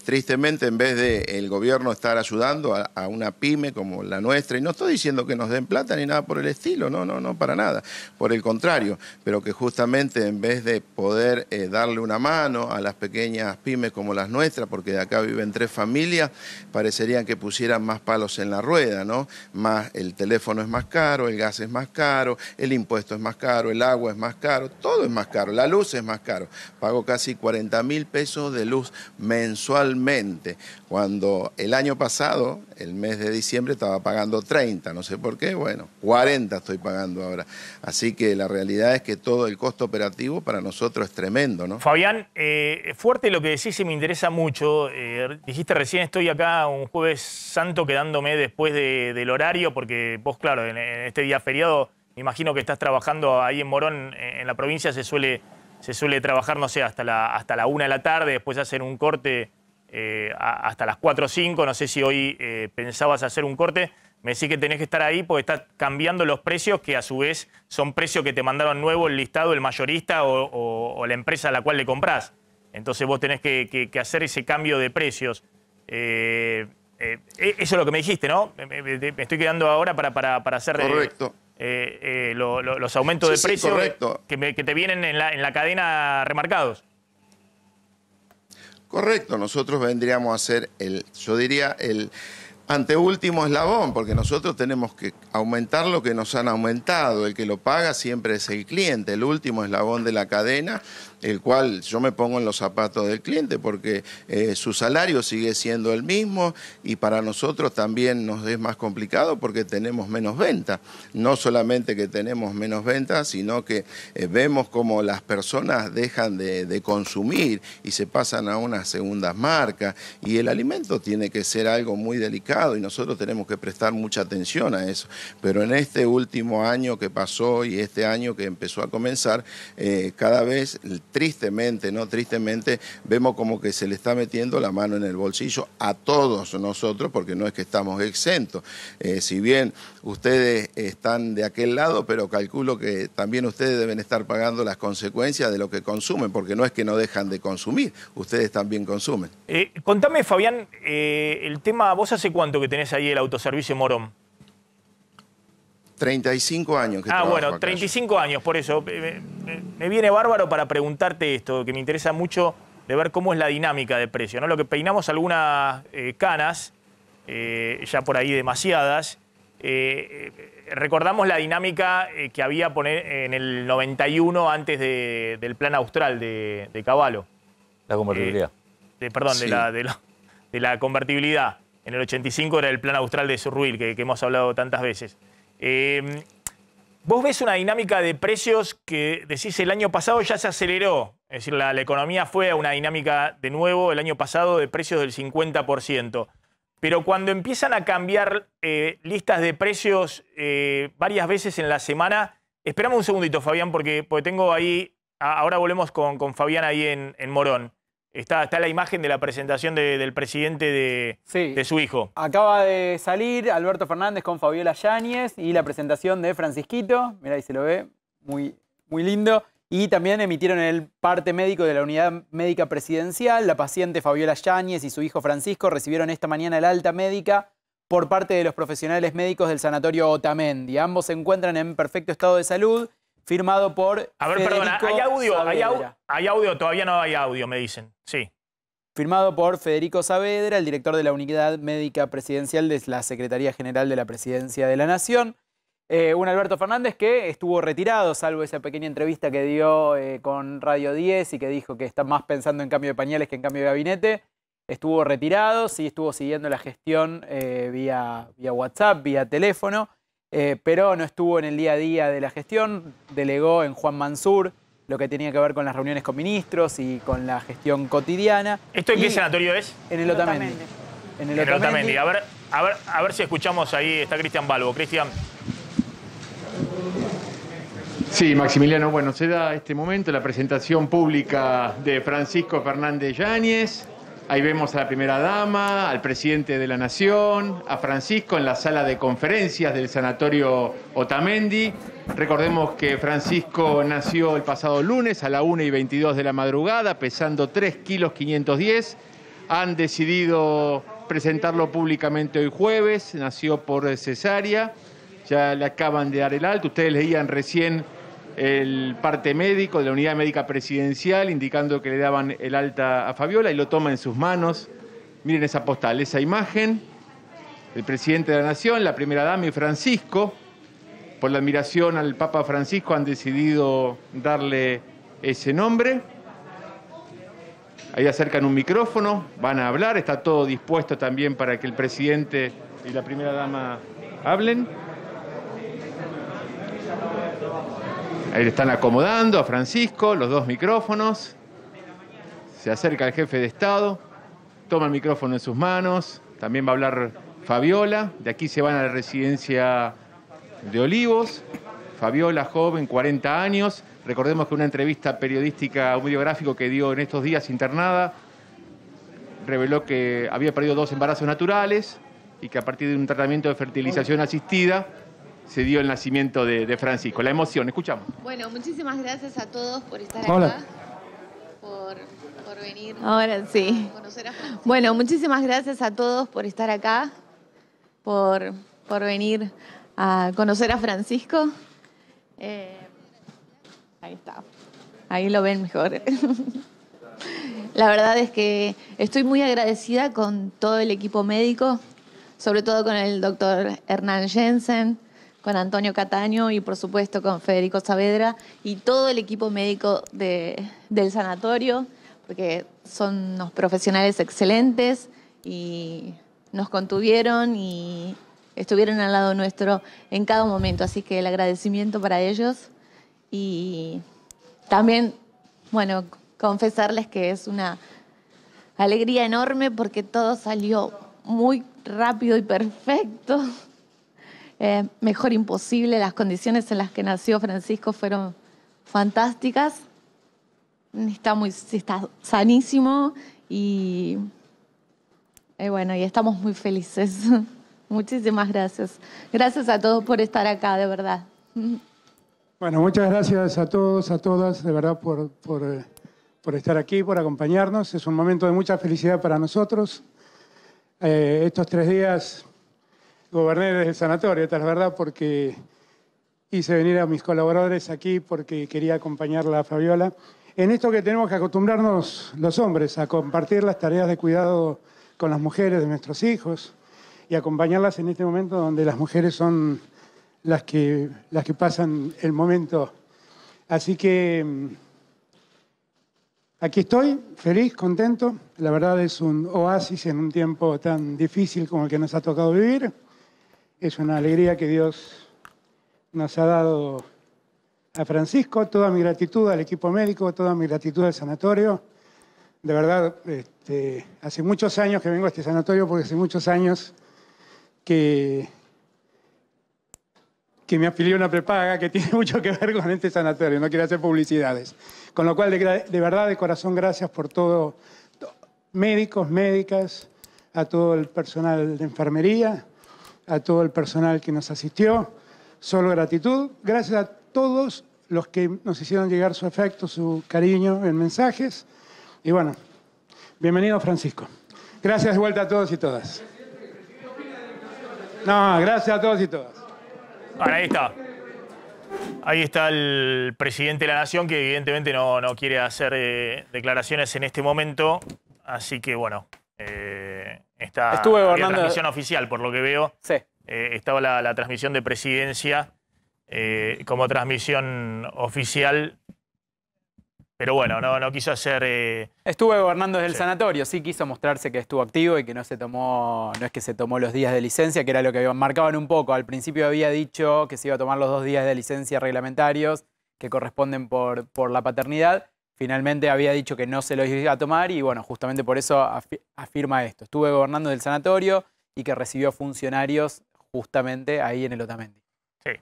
tristemente, en vez de el gobierno estar ayudando a una pyme como la nuestra, y no estoy diciendo que nos den plata ni nada por el estilo, no, para nada. Por el contrario, pero que justamente en vez de poder darle una mano a las pequeñas pymes como las nuestras, porque de acá viven 3 familias, parecerían que pusieran más palos en la rueda, ¿no? Más el teléfono es más caro, el gas es más caro, el impuesto es más caro, el agua es más caro, todo es más caro, la luz es más caro. Pago casi 40.000 pesos de luz mensualmente, cuando el año pasado, el mes de diciembre, estaba pagando 30, no sé por qué, bueno, 40 estoy pagando ahora. Así que la realidad es que todo el costo operativo para nosotros es tremendo, ¿no? Fabián, fuerte lo que decís y me interesa mucho. Dijiste recién, estoy acá un jueves santo quedándome después del horario, porque vos, claro, en este día feriado, me imagino que estás trabajando ahí en Morón, en la provincia se suele trabajar, no sé, hasta la 1 de la tarde, después hacen un corte hasta las 4 o 5, no sé si hoy pensabas hacer un corte. Me decís que tenés que estar ahí porque estás cambiando los precios, que a su vez son precios que te mandaron nuevo el listado, el mayorista o la empresa a la cual le comprás. Entonces vos tenés que hacer ese cambio de precios. Eso es lo que me dijiste, ¿no? Me estoy quedando ahora para hacer... Correcto. Los aumentos de precios que te vienen en la cadena remarcados. Correcto, nosotros vendríamos a ser yo diría, el anteúltimo eslabón, porque nosotros tenemos que aumentar lo que nos han aumentado. El que lo paga siempre es el cliente, el último eslabón de la cadena, el cual yo me pongo en los zapatos del cliente porque su salario sigue siendo el mismo y para nosotros también nos es más complicado porque tenemos menos ventas. No solamente que tenemos menos ventas, sino que vemos como las personas dejan de consumir y se pasan a unas segundas marcas y el alimento tiene que ser algo muy delicado y nosotros tenemos que prestar mucha atención a eso. Pero en este último año que pasó y este año que empezó a comenzar, cada vez tristemente, ¿no? Tristemente vemos como que se le está metiendo la mano en el bolsillo a todos nosotros, porque no es que estamos exentos. Si bien ustedes están de aquel lado, pero calculo que también ustedes deben estar pagando las consecuencias de lo que consumen, porque no es que no dejan de consumir, ustedes también consumen. Contame, Fabián, el tema, ¿vos hace cuánto que tenés ahí el autoservicio Morón? 35 años que trabajo bueno, acá. 35 años, por eso. Me viene bárbaro para preguntarte esto, que me interesa mucho ver cómo es la dinámica de precio, ¿no? Lo que peinamos algunas canas, ya por ahí demasiadas, recordamos la dinámica que había en el 91 antes del plan austral de Cavallo. La convertibilidad. Perdón, Sí. de la convertibilidad. En el 85 era el plan austral de Surruil, que hemos hablado tantas veces. ¿Vos ves una dinámica de precios que decís el año pasado ya se aceleró? Es decir, la economía fue a una dinámica de nuevo el año pasado de precios del 50%. Pero cuando empiezan a cambiar listas de precios varias veces en la semana, esperamos un segundito, Fabián, porque tengo ahí, ahora volvemos con Fabián ahí en Morón. Está la imagen de la presentación del presidente de su hijo. Acaba de salir Alberto Fernández con Fabiola Yáñez y la presentación de Francisquito. Mirá, ahí se lo ve, muy lindo. Y también emitieron el parte médico de la Unidad Médica Presidencial. La paciente Fabiola Yáñez y su hijo Francisco recibieron esta mañana el alta médica por parte de los profesionales médicos del sanatorio Otamendi. Ambos se encuentran en perfecto estado de salud, firmado por A ver, Federico perdona, ¿hay audio? Saavedra. ¿Hay audio? Todavía no hay audio, me dicen. Sí. Firmado por Federico Saavedra, el director de la Unidad Médica Presidencial de la Secretaría General de la Presidencia de la Nación. Un Alberto Fernández que estuvo retirado, salvo esa pequeña entrevista que dio con Radio 10 y que dijo que está más pensando en cambio de pañales que en cambio de gabinete. Estuvo retirado, sí estuvo siguiendo la gestión vía WhatsApp, vía teléfono, pero no estuvo en el día a día de la gestión. Delegó en Juan Mansur lo que tenía que ver con las reuniones con ministros y con la gestión cotidiana. ¿Esto en qué sanatorio es? En el Otamendi. En el Otamendi. A ver si escuchamos ahí, está Cristian Balbo. Cristian. Sí, Maximiliano, bueno, se da este momento la presentación pública de Francisco Fernández Yáñez. Ahí vemos a la primera dama, al presidente de la Nación, a Francisco en la sala de conferencias del sanatorio Otamendi. Recordemos que Francisco nació el pasado lunes a la 1:22 de la madrugada, pesando 3 kilos 510. Han decidido presentarlo públicamente hoy jueves, nació por cesárea. Ya le acaban de dar el alto. Ustedes leían recién el parte médico de la Unidad Médica Presidencial indicando que le daban el alta a Fabiola y lo toma en sus manos. Miren esa postal, esa imagen. El presidente de la Nación, la primera dama y Francisco, por la admiración al Papa Francisco, han decidido darle ese nombre. Ahí acercan un micrófono, van a hablar. Está todo dispuesto también para que el presidente y la primera dama hablen. Ahí le están acomodando a Francisco, los dos micrófonos. Se acerca el jefe de Estado, toma el micrófono en sus manos. También va a hablar Fabiola. De aquí se van a la residencia de Olivos. Fabiola, joven, 40 años. Recordemos que una entrevista periodística, un videográfico que dio en estos días internada, reveló que había perdido 2 embarazos naturales y que a partir de un tratamiento de fertilización asistida se dio el nacimiento de Francisco. La emoción, escuchamos. Bueno, muchísimas gracias a todos por estar Hola. acá, por venir. Ahora sí. Conocer a Francisco. Bueno, muchísimas gracias a todos por estar acá, por venir a conocer a Francisco. Ahí está, ahí lo ven mejor. La verdad es que estoy muy agradecida con todo el equipo médico, sobre todo con el doctor Hernán Jensen, con Antonio Cataño y por supuesto con Federico Saavedra y todo el equipo médico del sanatorio, porque son unos profesionales excelentes y nos contuvieron y estuvieron al lado nuestro en cada momento. Así que el agradecimiento para ellos y también, bueno, confesarles que es una alegría enorme porque todo salió muy rápido y perfecto. Mejor imposible, las condiciones en las que nació Francisco fueron fantásticas. Está sanísimo y bueno, y estamos muy felices. Muchísimas gracias. Gracias a todos por estar acá, de verdad. Bueno, muchas gracias a todos, a todas, de verdad, por estar aquí, por acompañarnos. Es un momento de mucha felicidad para nosotros. Estos 3 días goberné desde el sanatorio, esta es la verdad, porque hice venir a mis colaboradores aquí porque quería acompañarla a Fabiola. en esto que tenemos que acostumbrarnos los hombres a compartir las tareas de cuidado con las mujeres de nuestros hijos y acompañarlas en este momento donde las mujeres son las que pasan el momento. Así que aquí estoy, feliz, contento. La verdad es un oasis en un tiempo tan difícil como el que nos ha tocado vivir. Es una alegría que Dios nos ha dado a Francisco. Toda mi gratitud al equipo médico, toda mi gratitud al sanatorio. De verdad, hace muchos años que vengo a este sanatorio porque hace muchos años que me afilié a una prepaga que tiene mucho que ver con este sanatorio. No quiero hacer publicidades. Con lo cual, de verdad, de corazón, gracias por todo. Médicos, médicas, a todo el personal de enfermería, a todo el personal que nos asistió. Solo gratitud. Gracias a todos los que nos hicieron llegar su afecto, su cariño en mensajes. Y bueno, bienvenido Francisco. Gracias de vuelta a todos y todas. No, gracias a todos y todas. Bueno, ahí está. Ahí está el presidente de la Nación, que evidentemente no quiere hacer declaraciones en este momento. Así que, bueno, Estuve había gobernando... transmisión oficial, por lo que veo. Sí. Estaba la transmisión de presidencia como transmisión oficial. Pero bueno, no quiso hacer... Estuve gobernando desde el sanatorio, sí quiso mostrarse que estuvo activo y que no es que se tomó los días de licencia, que era lo que marcaban un poco. Al principio había dicho que se iba a tomar los 2 días de licencia reglamentarios que corresponden por la paternidad. Finalmente había dicho que no se los iba a tomar y bueno, justamente por eso afirma esto. Estuve gobernando del sanatorio y que recibió funcionarios justamente ahí en el Otamendi. Sí.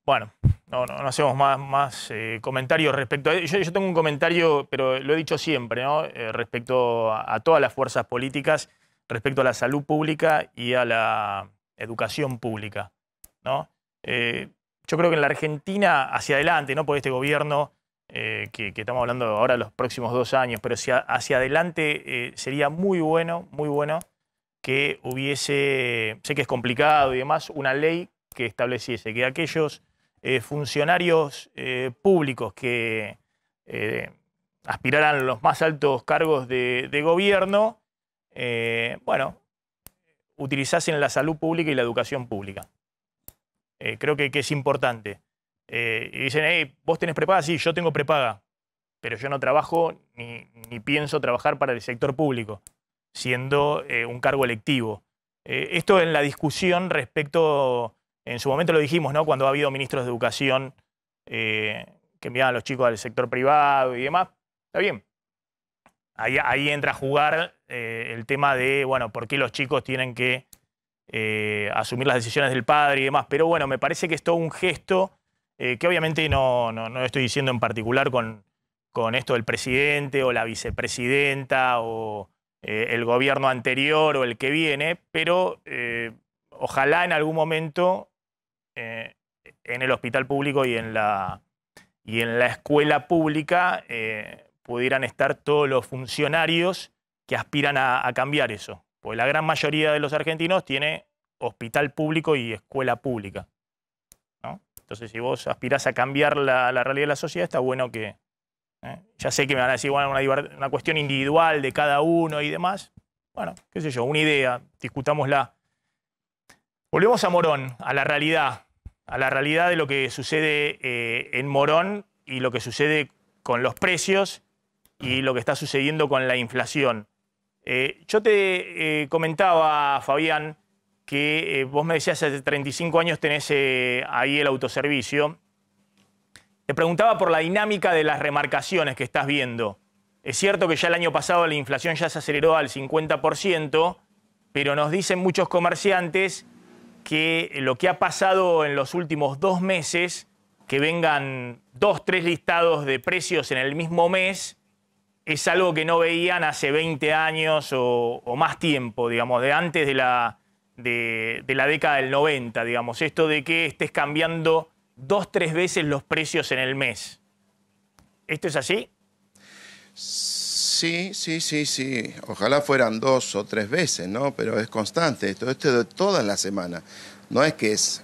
Bueno, no hacemos más comentarios respecto a ello. Yo tengo un comentario, pero lo he dicho siempre, ¿no? Respecto a todas las fuerzas políticas, respecto a la salud pública y a la educación pública, ¿no? Yo creo que en la Argentina, hacia adelante, ¿no? Por este gobierno, que estamos hablando ahora de los próximos 2 años, pero hacia adelante sería muy bueno que hubiese, sé que es complicado y demás, una ley que estableciese que aquellos funcionarios públicos que aspiraran a los más altos cargos de gobierno, bueno, utilizasen la salud pública y la educación pública. Creo que es importante. Y dicen, hey, ¿vos tenés prepaga? Sí, yo tengo prepaga, pero yo no trabajo ni pienso trabajar para el sector público, siendo un cargo electivo. Esto en la discusión respecto... En su momento lo dijimos, ¿no? Cuando ha habido ministros de educación que enviaban a los chicos al sector privado y demás. Está bien. Ahí entra a jugar el tema de, bueno, por qué los chicos tienen que asumir las decisiones del padre y demás. Pero bueno, me parece que es todo un gesto que obviamente no estoy diciendo en particular con esto del presidente o la vicepresidenta o el gobierno anterior o el que viene, pero ojalá en algún momento en el hospital público y en la escuela pública pudieran estar todos los funcionarios que aspiran a cambiar eso. Porque la gran mayoría de los argentinos tiene hospital público y escuela pública, ¿no? Entonces, si vos aspirás a cambiar la realidad de la sociedad, está bueno que... ya sé que me van a decir, bueno, una cuestión individual de cada uno y demás. Bueno, qué sé yo, una idea, discutámosla. Volvemos a Morón, a la realidad de lo que sucede en Morón y lo que sucede con los precios y lo que está sucediendo con la inflación. Yo te comentaba, Fabián, que vos me decías hace 35 años tenés ahí el autoservicio. Te preguntaba por la dinámica de las remarcaciones que estás viendo. Es cierto que ya el año pasado la inflación ya se aceleró al 50%, pero nos dicen muchos comerciantes que lo que ha pasado en los últimos 2 meses, que vengan 2, 3 listados de precios en el mismo mes, es algo que no veían hace 20 años o más tiempo, digamos, de antes de la década del 90, digamos. Esto de que estés cambiando 2, 3 veces los precios en el mes. ¿Esto es así? Sí. Ojalá fueran 2 o 3 veces, ¿no? Pero es constante. Esto es de toda la semana. no es que es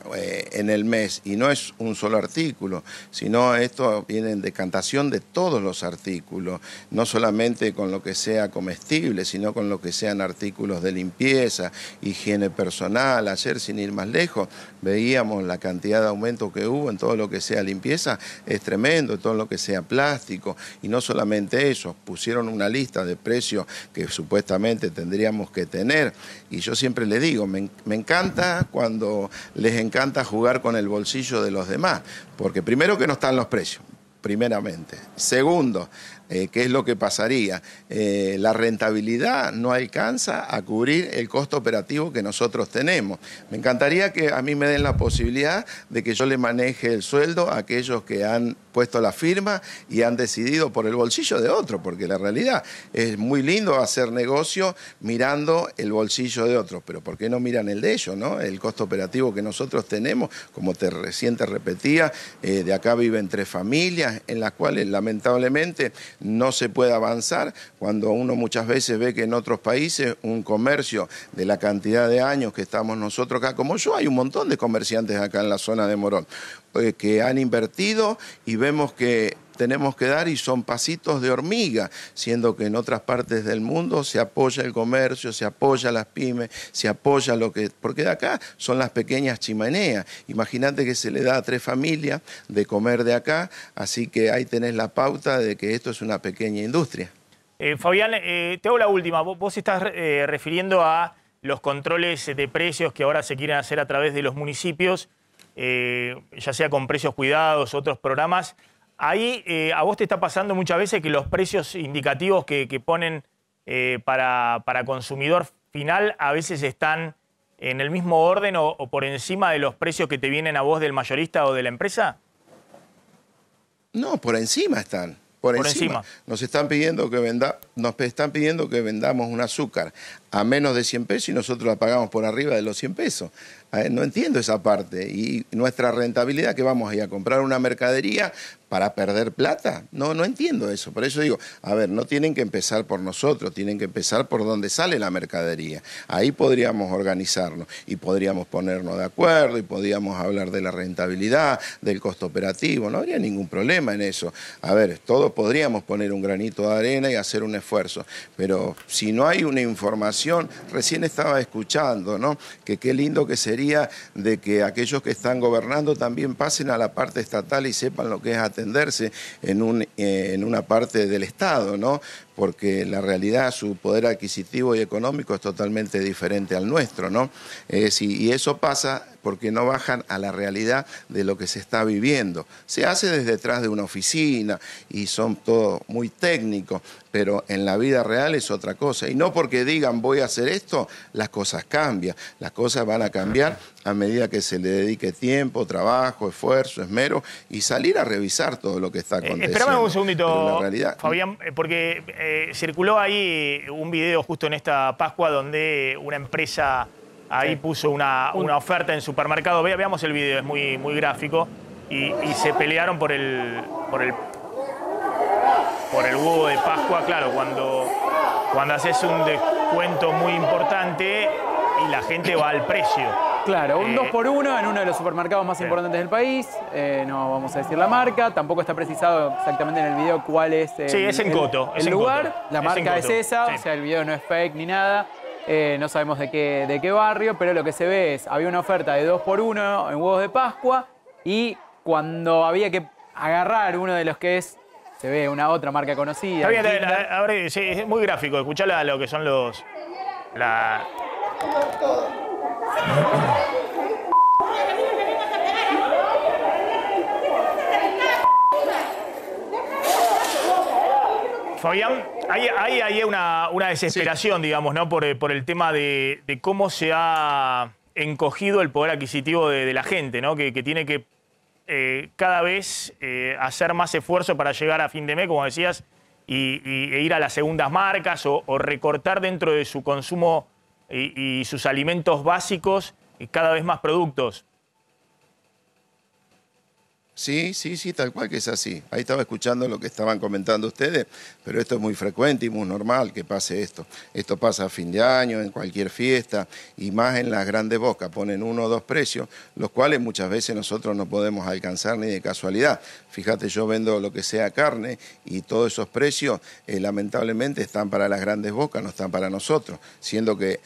en el mes y no es un solo artículo, sino esto viene en decantación de todos los artículos, no solamente con lo que sea comestible, sino con lo que sean artículos de limpieza, higiene personal. Ayer, sin ir más lejos, veíamos la cantidad de aumento que hubo en todo lo que sea limpieza, es tremendo, todo lo que sea plástico, y no solamente eso, pusieron una lista de precios que supuestamente tendríamos que tener, y yo siempre les digo, me encanta cuando les encanta jugar con el bolsillo de los demás, porque primero que no están los precios, primeramente. Segundo, ¿qué es lo que pasaría? La rentabilidad no alcanza a cubrir el costo operativo que nosotros tenemos. Me encantaría que a mí me den la posibilidad de que yo le maneje el sueldo a aquellos que han puesto la firma y han decidido por el bolsillo de otro, porque la realidad es muy lindo hacer negocio mirando el bolsillo de otros, pero ¿por qué no miran el de ellos, no? El costo operativo que nosotros tenemos, como recién te repetía, de acá viven 3 familias en las cuales lamentablemente no se puede avanzar cuando uno muchas veces ve que en otros países un comercio de la cantidad de años que estamos nosotros acá, como yo, hay un montón de comerciantes acá en la zona de Morón que han invertido y vemos que tenemos que dar y son pasitos de hormiga, siendo que en otras partes del mundo se apoya el comercio, se apoya las pymes, se apoya lo que... Porque de acá son las pequeñas chimeneas. Imagínate que se le da a 3 familias de comer de acá, así que ahí tenés la pauta de que esto es una pequeña industria. Fabián, te hago la última. Vos estás refiriendo a los controles de precios que ahora se quieren hacer a través de los municipios, ya sea con precios cuidados, otros programas. Ahí a vos te está pasando muchas veces que los precios indicativos que ponen para consumidor final a veces están en el mismo orden o por encima de los precios que te vienen a vos del mayorista o de la empresa. No, por encima están. Por encima. Nos están pidiendo que vendamos un azúcar a menos de 100 pesos y nosotros la pagamos por arriba de los 100 pesos. No entiendo esa parte. Y nuestra rentabilidad, que vamos a ir a comprar una mercadería para perder plata, no entiendo eso. Por eso digo, a ver, no tienen que empezar por nosotros, tienen que empezar por donde sale la mercadería. Ahí podríamos organizarnos y podríamos ponernos de acuerdo y podríamos hablar de la rentabilidad, del costo operativo, no habría ningún problema en eso. A ver, todos podríamos poner un granito de arena y hacer un esfuerzo, pero si no hay una información, recién estaba escuchando, ¿no? Que qué lindo que sería de que aquellos que están gobernando también pasen a la parte estatal y sepan lo que es atenderse en una parte del Estado, ¿no? Porque la realidad, su poder adquisitivo y económico es totalmente diferente al nuestro, ¿no? Y eso pasa porque no bajan a la realidad de lo que se está viviendo. Se hace desde detrás de una oficina y son todos muy técnicos, pero en la vida real es otra cosa. Y no porque digan voy a hacer esto, las cosas cambian. Las cosas van a cambiar a medida que se le dedique tiempo, trabajo, esfuerzo, esmero y salir a revisar todo lo que está aconteciendo. Espérame un segundito, realidad, Fabián, porque circuló ahí un video justo en esta Pascua donde una empresa ahí puso una oferta en supermercado. Veamos el video, es muy gráfico. Y se pelearon por el huevo de Pascua. Claro, cuando haces un descuento muy importante y la gente va al precio. Claro, un 2x1 en uno de los supermercados más importantes del país. No vamos a decir la marca. Tampoco está precisado exactamente en el video cuál es el lugar. La marca es esa, o sea, el video no es fake ni nada. No sabemos de qué barrio, pero lo que se ve es, había una oferta de 2x1 en huevos de Pascua y cuando había que agarrar uno de los que es, se ve una otra marca conocida. Sí, es muy gráfico, escuchá lo que son los... Fabián, hay una desesperación, digamos, ¿no? Por el tema de cómo se ha encogido el poder adquisitivo de la gente, ¿no? Que tiene que cada vez hacer más esfuerzo para llegar a fin de mes, como decías, e ir a las segundas marcas o recortar dentro de su consumo y sus alimentos básicos cada vez más productos. Sí, tal cual que es así. Ahí estaba escuchando lo que estaban comentando ustedes, pero esto es muy frecuente y muy normal que pase esto. Esto pasa a fin de año, en cualquier fiesta, y más en las grandes bocas. Ponen 1 o 2 precios, los cuales muchas veces nosotros no podemos alcanzar ni de casualidad. Fíjate, yo vendo lo que sea carne y todos esos precios lamentablemente están para las grandes bocas, no están para nosotros, siendo que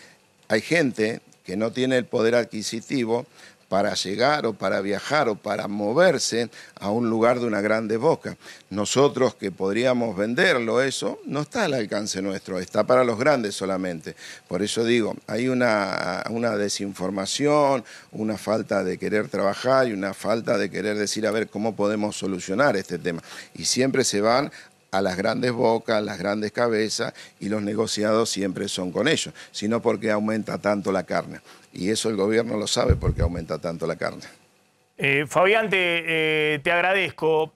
hay gente que no tiene el poder adquisitivo para llegar o para viajar o para moverse a un lugar de una grande boca. Nosotros que podríamos venderlo, eso no está al alcance nuestro, está para los grandes solamente. Por eso digo, hay una desinformación, una falta de querer trabajar y una falta de querer decir a ver cómo podemos solucionar este tema. Y siempre se van a las grandes bocas, las grandes cabezas, y los negociados siempre son con ellos, sino porque aumenta tanto la carne. Y eso el gobierno lo sabe porque aumenta tanto la carne. Fabián, te agradezco.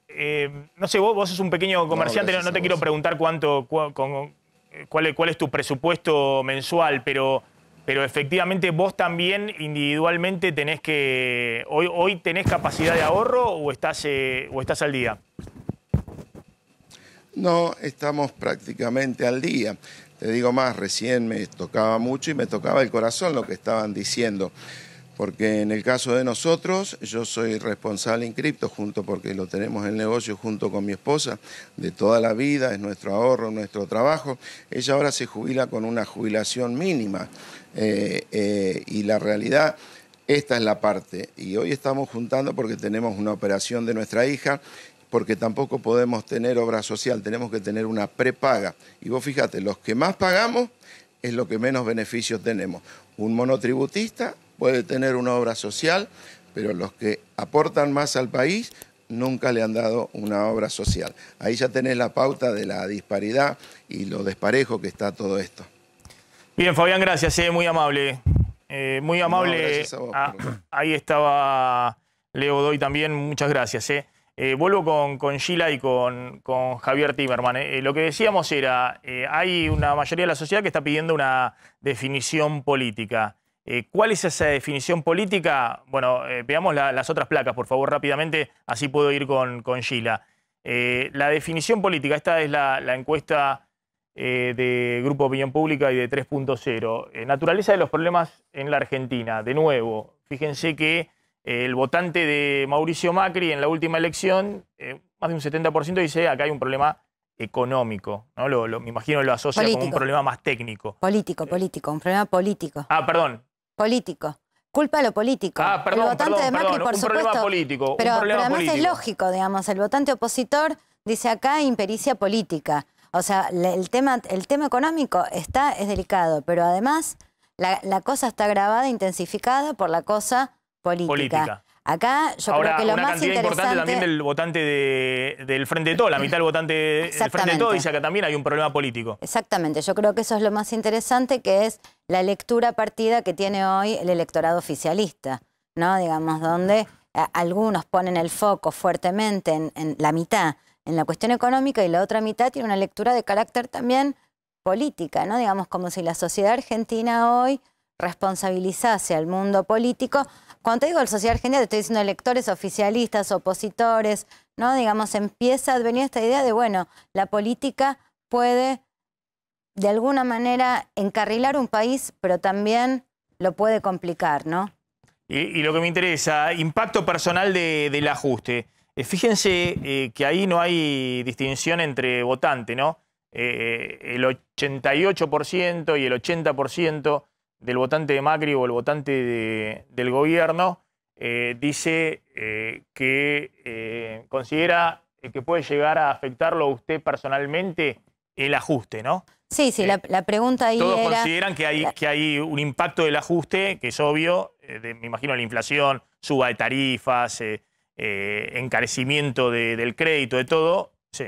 No sé, vos sos un pequeño comerciante, no te quiero preguntar cuál es tu presupuesto mensual, pero efectivamente vos también individualmente tenés que... ¿Hoy tenés capacidad de ahorro o estás al día? No, estamos prácticamente al día. Te digo más, recién me tocaba mucho y me tocaba el corazón lo que estaban diciendo. Porque en el caso de nosotros, yo soy responsable en cripto, porque lo tenemos en el negocio junto con mi esposa, de toda la vida, es nuestro ahorro, nuestro trabajo. Ella ahora se jubila con una jubilación mínima y la realidad, esta es la parte. Y hoy estamos juntando porque tenemos una operación de nuestra hija, porque tampoco podemos tener obra social, tenemos que tener una prepaga. Y vos fíjate, los que más pagamos es lo que menos beneficios tenemos. Un monotributista puede tener una obra social, pero los que aportan más al país nunca le han dado una obra social. Ahí ya tenés la pauta de la disparidad y lo desparejo que está todo esto. Bien, Fabián, gracias, muy amable. Muy amable. No, gracias a vos, ahí estaba Leo Godoy también, muchas gracias. Vuelvo con Gila y con Javier Timerman. Lo que decíamos era, hay una mayoría de la sociedad que está pidiendo una definición política. ¿Cuál es esa definición política? Bueno, veamos las otras placas, por favor, rápidamente, así puedo ir con Gila. La definición política, esta es la encuesta de Grupo Opinión Pública y de 3.0. Naturaleza de los problemas en la Argentina. De nuevo, fíjense que el votante de Mauricio Macri en la última elección, más de un 70% dice acá hay un problema económico, ¿no? Me imagino lo asocia político. como un problema más técnico. Político, un problema político. Ah, perdón. Político. Culpa a lo político. Ah, perdón, el votante de Macri, por un supuesto. Problema político. Pero además político. es lógico, digamos, el votante opositor dice acá impericia política. O sea, el tema económico es delicado, pero además la cosa está agravada, intensificara por la cosa política. Acá yo creo que lo más interesante... Ahora, una cantidad importante también del votante del Frente de Todos, la mitad del votante del Frente de Todos dice que también hay un problema político. Exactamente, yo creo que eso es lo más interesante, que es la lectura partida que tiene hoy el electorado oficialista, ¿no? Digamos, donde algunos ponen el foco fuertemente en la mitad, en la cuestión económica, y la otra mitad tiene una lectura de carácter también política, ¿no? Digamos, como si la sociedad argentina hoy responsabilizase al mundo político. Cuando te digo la sociedad argentina, te estoy diciendo electores, oficialistas, opositores, ¿no? Digamos, empieza a venir esta idea de, bueno, la política puede de alguna manera encarrilar un país, pero también lo puede complicar, ¿no? Y lo que me interesa, impacto personal del ajuste. Fíjense que ahí no hay distinción entre votante, ¿no? El 88% y el 80% del votante de Macri o el votante del gobierno dice que considera que puede llegar a afectarlo a usted personalmente el ajuste, ¿no? Sí, la pregunta ahí todos era... Todos consideran que hay un impacto del ajuste, que es obvio, me imagino la inflación, suba de tarifas, encarecimiento del crédito, de todo, sí.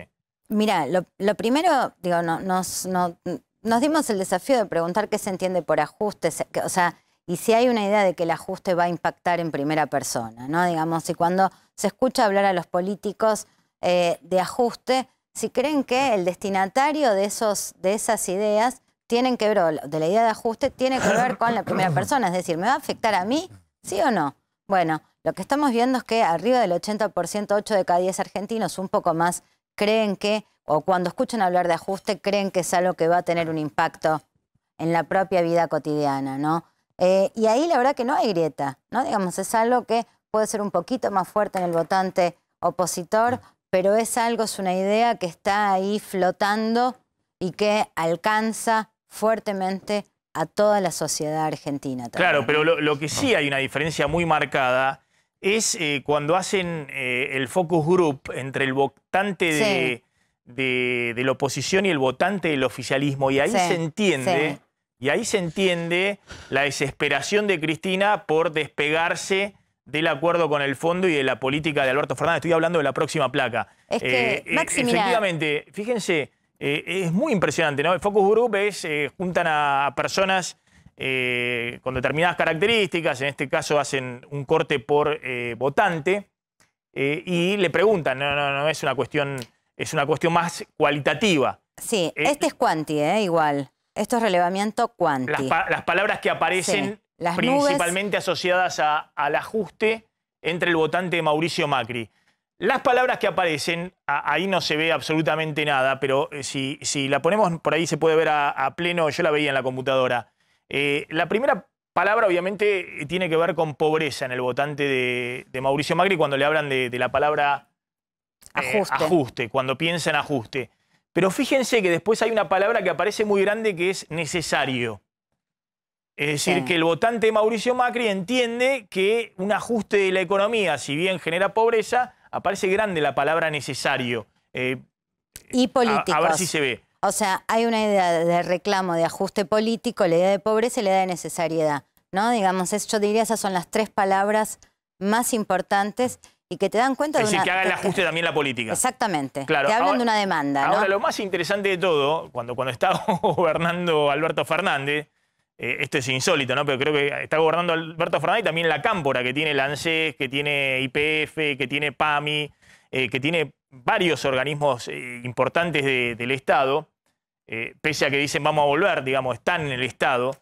Mira, lo primero, digo, nos dimos el desafío de preguntar qué se entiende por ajuste, o sea, y si hay una idea de que el ajuste va a impactar en primera persona, ¿no? Digamos, y cuando se escucha hablar a los políticos de ajuste, si creen que el destinatario de esas ideas tienen que ver, o de la idea de ajuste, tiene que ver con la primera persona, es decir, ¿me va a afectar a mí? ¿Sí o no? Bueno, Lo que estamos viendo es que arriba del 80%, 8 de cada 10 argentinos, un poco más, creen que, o cuando escuchan hablar de ajuste, creen que es algo que va a tener un impacto en la propia vida cotidiana, ¿no? Y ahí la verdad que no hay grieta, ¿no? Digamos, es algo que puede ser un poquito más fuerte en el votante opositor, pero es una idea que está ahí flotando y que alcanza fuertemente a toda la sociedad argentina también. Claro, pero lo que sí hay una diferencia muy marcada es cuando hacen el focus group entre el votante de la oposición y el votante del oficialismo, y ahí se entiende... Y ahí se entiende la desesperación de Cristina por despegarse del acuerdo con el fondo y de la política de Alberto Fernández. Estoy hablando de la próxima placa. Es que, Maximiliano, efectivamente, fíjense, es muy impresionante, ¿no? El focus group es, juntan a personas con determinadas características, en este caso hacen un corte por votante, y le preguntan, no es una cuestión, es una cuestión más cualitativa. Sí, este es cuanti, igual. Esto es relevamiento cuanti. Las palabras que aparecen principalmente asociadas al ajuste entre el votante de Mauricio Macri. Las palabras que aparecen, ahí no se ve absolutamente nada, pero si la ponemos por ahí se puede ver a pleno, yo la veía en la computadora. La primera palabra obviamente tiene que ver con pobreza en el votante de Mauricio Macri cuando le hablan de la palabra ajuste, cuando piensa en ajuste. Pero fíjense que después hay una palabra que aparece muy grande que es necesario. Es decir, que el votante de Mauricio Macri entiende que un ajuste de la economía, si bien genera pobreza, aparece grande la palabra necesario. Y políticos. A ver si se ve. O sea, hay una idea de reclamo, de ajuste político, la idea de pobreza y la idea de necesariedad, ¿no? Digamos, yo diría esas son las tres palabras más importantes y que te dan cuenta de una... Es decir, que haga el ajuste también la política. Exactamente. Claro, te hablan de una demanda, ¿no? Ahora, lo más interesante de todo, cuando está gobernando Alberto Fernández, esto es insólito, ¿no? Pero creo que está gobernando Alberto Fernández y también la Cámpora, que tiene el ANSES, que tiene YPF, que tiene PAMI, que tiene varios organismos importantes del Estado, pese a que dicen vamos a volver, digamos, están en el Estado.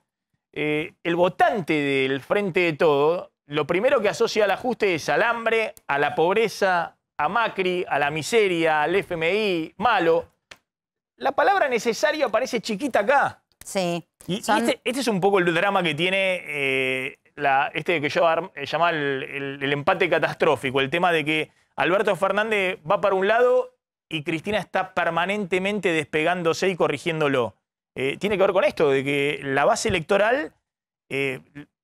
El votante del Frente de Todo, lo primero que asocia al ajuste es al hambre, a la pobreza, a Macri, a la miseria, al FMI, malo. La palabra necesario aparece chiquita acá. Sí. Y este es un poco el drama que tiene este que yo llamaba el empate catastrófico, el tema de que Alberto Fernández va para un lado y Cristina está permanentemente despegándose y corrigiéndolo. Tiene que ver con esto, de que la base electoral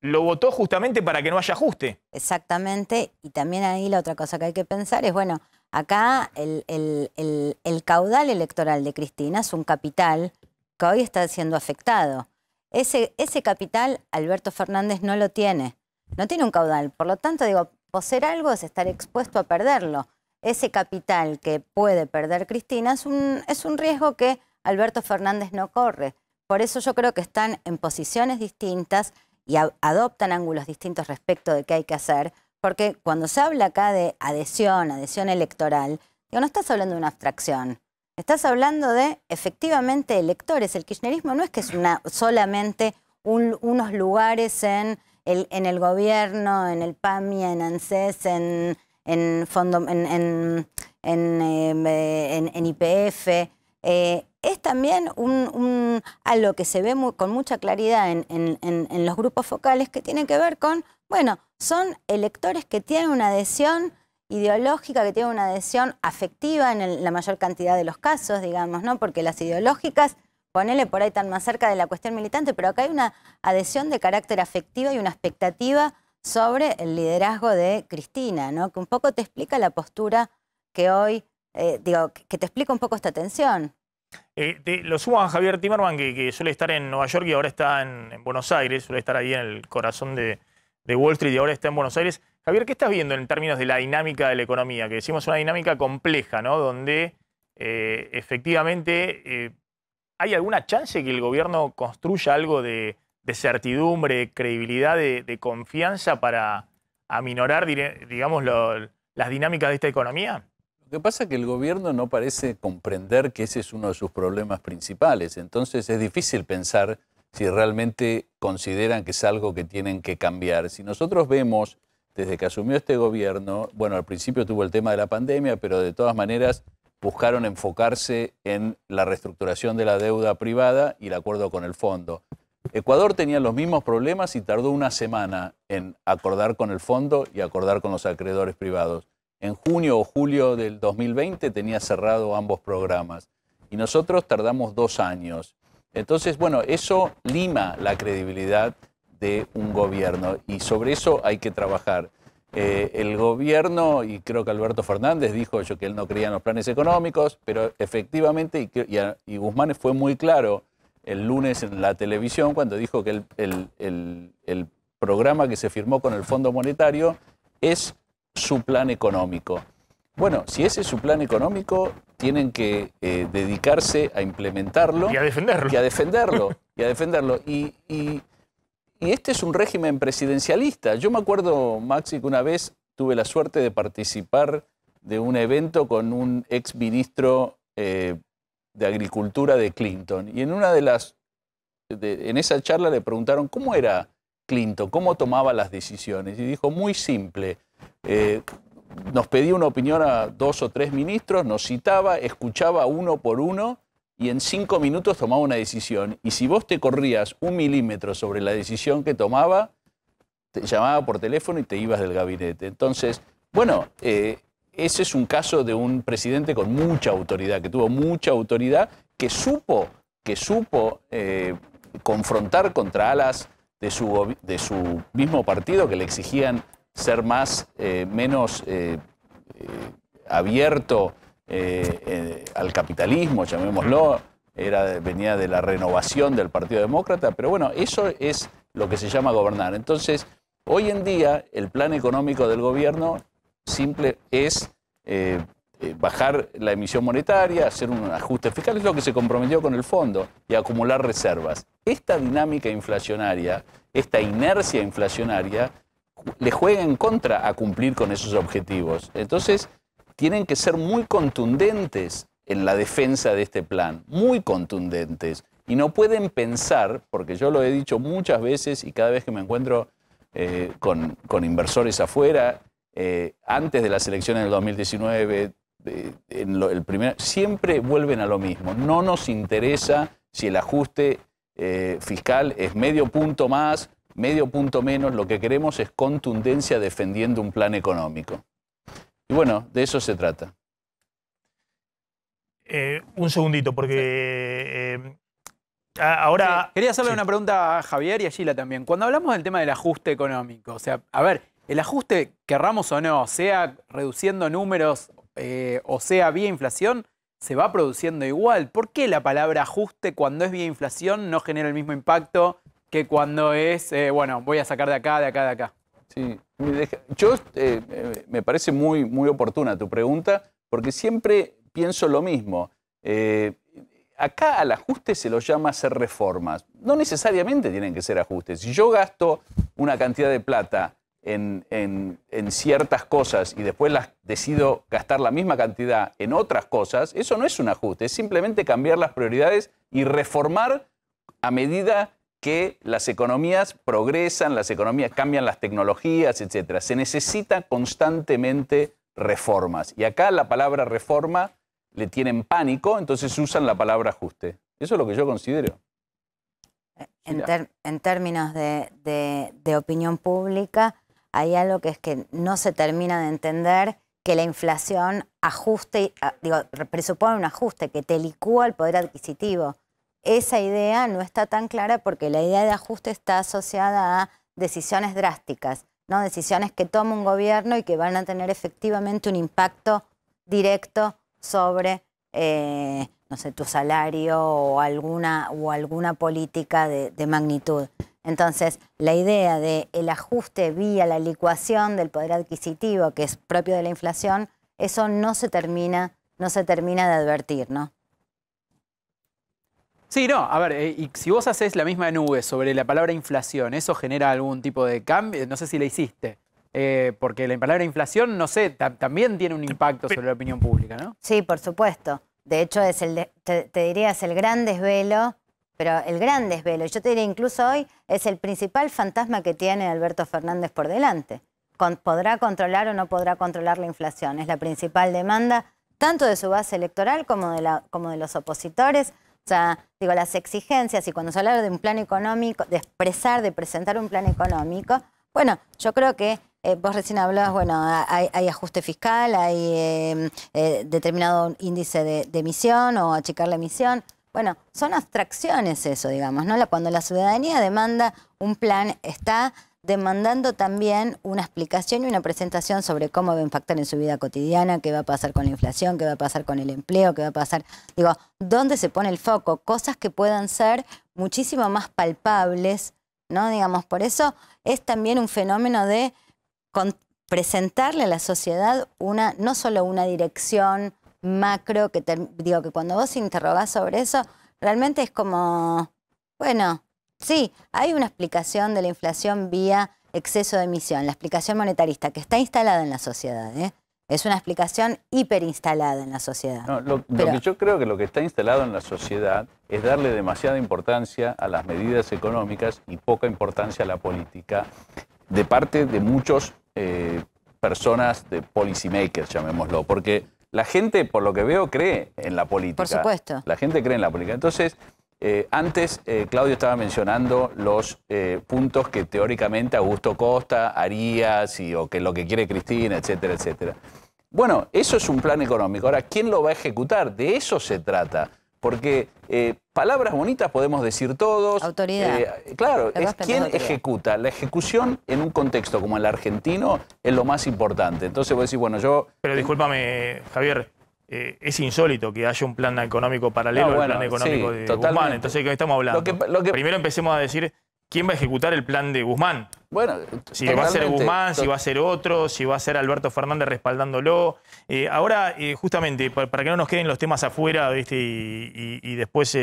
lo votó justamente para que no haya ajuste. Exactamente, y también ahí la otra cosa que hay que pensar es, bueno, acá el caudal electoral de Cristina es un capital que hoy está siendo afectado. Ese capital Alberto Fernández no lo tiene, no tiene un caudal, por lo tanto, digo, poseer algo es estar expuesto a perderlo. Ese capital que puede perder Cristina es un riesgo que Alberto Fernández no corre. Por eso yo creo que están en posiciones distintas y adoptan ángulos distintos respecto de qué hay que hacer, porque cuando se habla acá de adhesión electoral, digo, no estás hablando de una abstracción, estás hablando de efectivamente electores. El kirchnerismo no es que es solamente unos lugares en el gobierno, en el PAMI, en ANSES, en YPF. Es también algo que se ve con mucha claridad en los grupos focales que tiene que ver con, bueno, son electores que tienen una adhesión ideológica, que tienen una adhesión afectiva en la mayor cantidad de los casos, digamos, ¿no? Porque las ideológicas, ponele por ahí están más cerca de la cuestión militante, pero acá hay una adhesión de carácter afectiva y una expectativa sobre el liderazgo de Cristina, ¿no? Que un poco te explica la postura que hoy, que te explica un poco esta tensión. Lo sumo a Javier Timerman, que suele estar en Nueva York y ahora está en Buenos Aires, suele estar ahí en el corazón de Wall Street y ahora está en Buenos Aires. Javier, ¿qué estás viendo en términos de la dinámica de la economía? Que decimos una dinámica compleja, ¿no? Donde efectivamente ¿hay alguna chance que el gobierno construya algo de certidumbre, de credibilidad, de confianza para aminorar, digamos, las dinámicas de esta economía? Lo que pasa es que el gobierno no parece comprender que ese es uno de sus problemas principales. Entonces es difícil pensar si realmente consideran que es algo que tienen que cambiar. Si nosotros vemos desde que asumió este gobierno, bueno, al principio tuvo el tema de la pandemia, pero de todas maneras buscaron enfocarse en la reestructuración de la deuda privada y el acuerdo con el fondo. Ecuador tenía los mismos problemas y tardó una semana en acordar con el fondo y acordar con los acreedores privados. En junio o julio del 2020 tenía cerrado ambos programas y nosotros tardamos 2 años. Entonces, bueno, eso lima la credibilidad de un gobierno y sobre eso hay que trabajar. El gobierno, y creo que Alberto Fernández dijo que él no creía en los planes económicos, pero efectivamente, y Guzmán fue muy claro el lunes en la televisión cuando dijo que el programa que se firmó con el Fondo Monetario es su plan económico. Bueno, si ese es su plan económico, tienen que dedicarse a implementarlo. Y a defenderlo. Y a defenderlo. Y a defenderlo. Y este es un régimen presidencialista. Yo me acuerdo, Maxi, que una vez tuve la suerte de participar de un evento con un ex ministro de Agricultura de Clinton. Y en una en esa charla le preguntaron cómo era Clinton, cómo tomaba las decisiones. Y dijo, muy simple. Nos pedía una opinión a 2 o 3 ministros, nos citaba, escuchaba uno por uno y en 5 minutos tomaba una decisión. Y si vos te corrías 1 milímetro sobre la decisión que tomaba, te llamaba por teléfono y te ibas del gabinete. Entonces, bueno, ese es un caso de un presidente con mucha autoridad, que tuvo mucha autoridad, que supo confrontar contra alas de su mismo partido que le exigían ser menos abierto al capitalismo, llamémoslo, venía de la renovación del Partido Demócrata, pero bueno, eso es lo que se llama gobernar. Entonces, hoy en día, el plan económico del gobierno simple es bajar la emisión monetaria, hacer un ajuste fiscal, es lo que se comprometió con el fondo, y acumular reservas. Esta dinámica inflacionaria, esta inercia inflacionaria, le juega en contra a cumplir con esos objetivos. Entonces, tienen que ser muy contundentes en la defensa de este plan, muy contundentes. Y no pueden pensar, porque yo lo he dicho muchas veces y cada vez que me encuentro con inversores afuera, antes de las elecciones del 2019, siempre vuelven a lo mismo. No nos interesa si el ajuste fiscal es medio punto más, medio punto menos, lo que queremos es contundencia defendiendo un plan económico. Y bueno, de eso se trata. Un segundito, porque ahora... Sí, quería hacerle una pregunta a Javier y a Gila también. Cuando hablamos del tema del ajuste económico, o sea, a ver, el ajuste, querramos o no, sea reduciendo números o sea vía inflación, se va produciendo igual. ¿Por qué la palabra ajuste cuando es vía inflación no genera el mismo impacto que cuando es, bueno, voy a sacar de acá, de acá, de acá? Sí, me parece muy, muy oportuna tu pregunta, porque siempre pienso lo mismo. Acá al ajuste se lo llama hacer reformas. No necesariamente tienen que ser ajustes. Si yo gasto una cantidad de plata en ciertas cosas y después decido gastar la misma cantidad en otras cosas, eso no es un ajuste, es simplemente cambiar las prioridades y reformar a medida que las economías progresan, las economías cambian las tecnologías, etc. Se necesita constantemente reformas. Y acá la palabra reforma le tienen pánico, entonces usan la palabra ajuste. Eso es lo que yo considero. En términos de opinión pública, hay algo que es que no se termina de entender que la inflación presupone un ajuste que te licúa el poder adquisitivo. Esa idea no está tan clara porque la idea de ajuste está asociada a decisiones drásticas, ¿no? Decisiones que toma un gobierno y que van a tener efectivamente un impacto directo sobre, no sé, tu salario o alguna política de magnitud. Entonces, la idea del ajuste vía la licuación del poder adquisitivo, que es propio de la inflación, eso no se termina de advertir, ¿no? Sí, no, a ver, y si vos haces la misma nube sobre la palabra inflación, ¿eso genera algún tipo de cambio? No sé si la hiciste, porque la palabra inflación, no sé, también tiene un impacto sobre la opinión pública, ¿no? Sí, por supuesto. De hecho, te diría, es el gran desvelo, pero el gran desvelo, yo te diría incluso hoy, es el principal fantasma que tiene Alberto Fernández por delante. podrá controlar o no podrá controlar la inflación. Es la principal demanda tanto de su base electoral como de los opositores. O sea, digo, las exigencias, y cuando se habla de un plan económico, de expresar, de presentar un plan económico, bueno, yo creo que vos recién hablabas, bueno, hay ajuste fiscal, hay determinado índice de emisión o achicar la emisión. Bueno, son abstracciones eso, digamos, ¿no? Cuando la ciudadanía demanda un plan, está demandando también una explicación y una presentación sobre cómo va a impactar en su vida cotidiana, qué va a pasar con la inflación, qué va a pasar con el empleo, qué va a pasar, digo, dónde se pone el foco, cosas que puedan ser muchísimo más palpables, ¿no? Digamos, por eso es también un fenómeno de presentarle a la sociedad no solo una dirección macro, digo que cuando vos interrogás sobre eso, realmente es como, bueno, sí, hay una explicación de la inflación vía exceso de emisión, la explicación monetarista que está instalada en la sociedad, ¿eh? Es una explicación hiperinstalada en la sociedad. No, lo que yo creo que lo que está instalado en la sociedad es darle demasiada importancia a las medidas económicas y poca importancia a la política de parte de muchas personas, de policymakers, llamémoslo, porque la gente, por lo que veo, cree en la política. Por supuesto. La gente cree en la política. Entonces, antes Claudio estaba mencionando los puntos que teóricamente Augusto Costa haría, o que lo que quiere Cristina, etcétera, etcétera. Bueno, eso es un plan económico. Ahora, ¿quién lo va a ejecutar? De eso se trata. Porque palabras bonitas podemos decir todos. Autoridad. Claro, es quién ejecuta. La ejecución en un contexto como el argentino es lo más importante. Entonces vos decís, bueno, yo... Pero discúlpame, Javier, es insólito que haya un plan económico paralelo al plan económico de Guzmán. Entonces, ¿de qué estamos hablando? Primero empecemos a decir quién va a ejecutar el plan de Guzmán. Bueno, si va a ser Guzmán, si va a ser otro, si va a ser Alberto Fernández respaldándolo. Ahora, justamente, para que no nos queden los temas afuera, ¿viste? Y después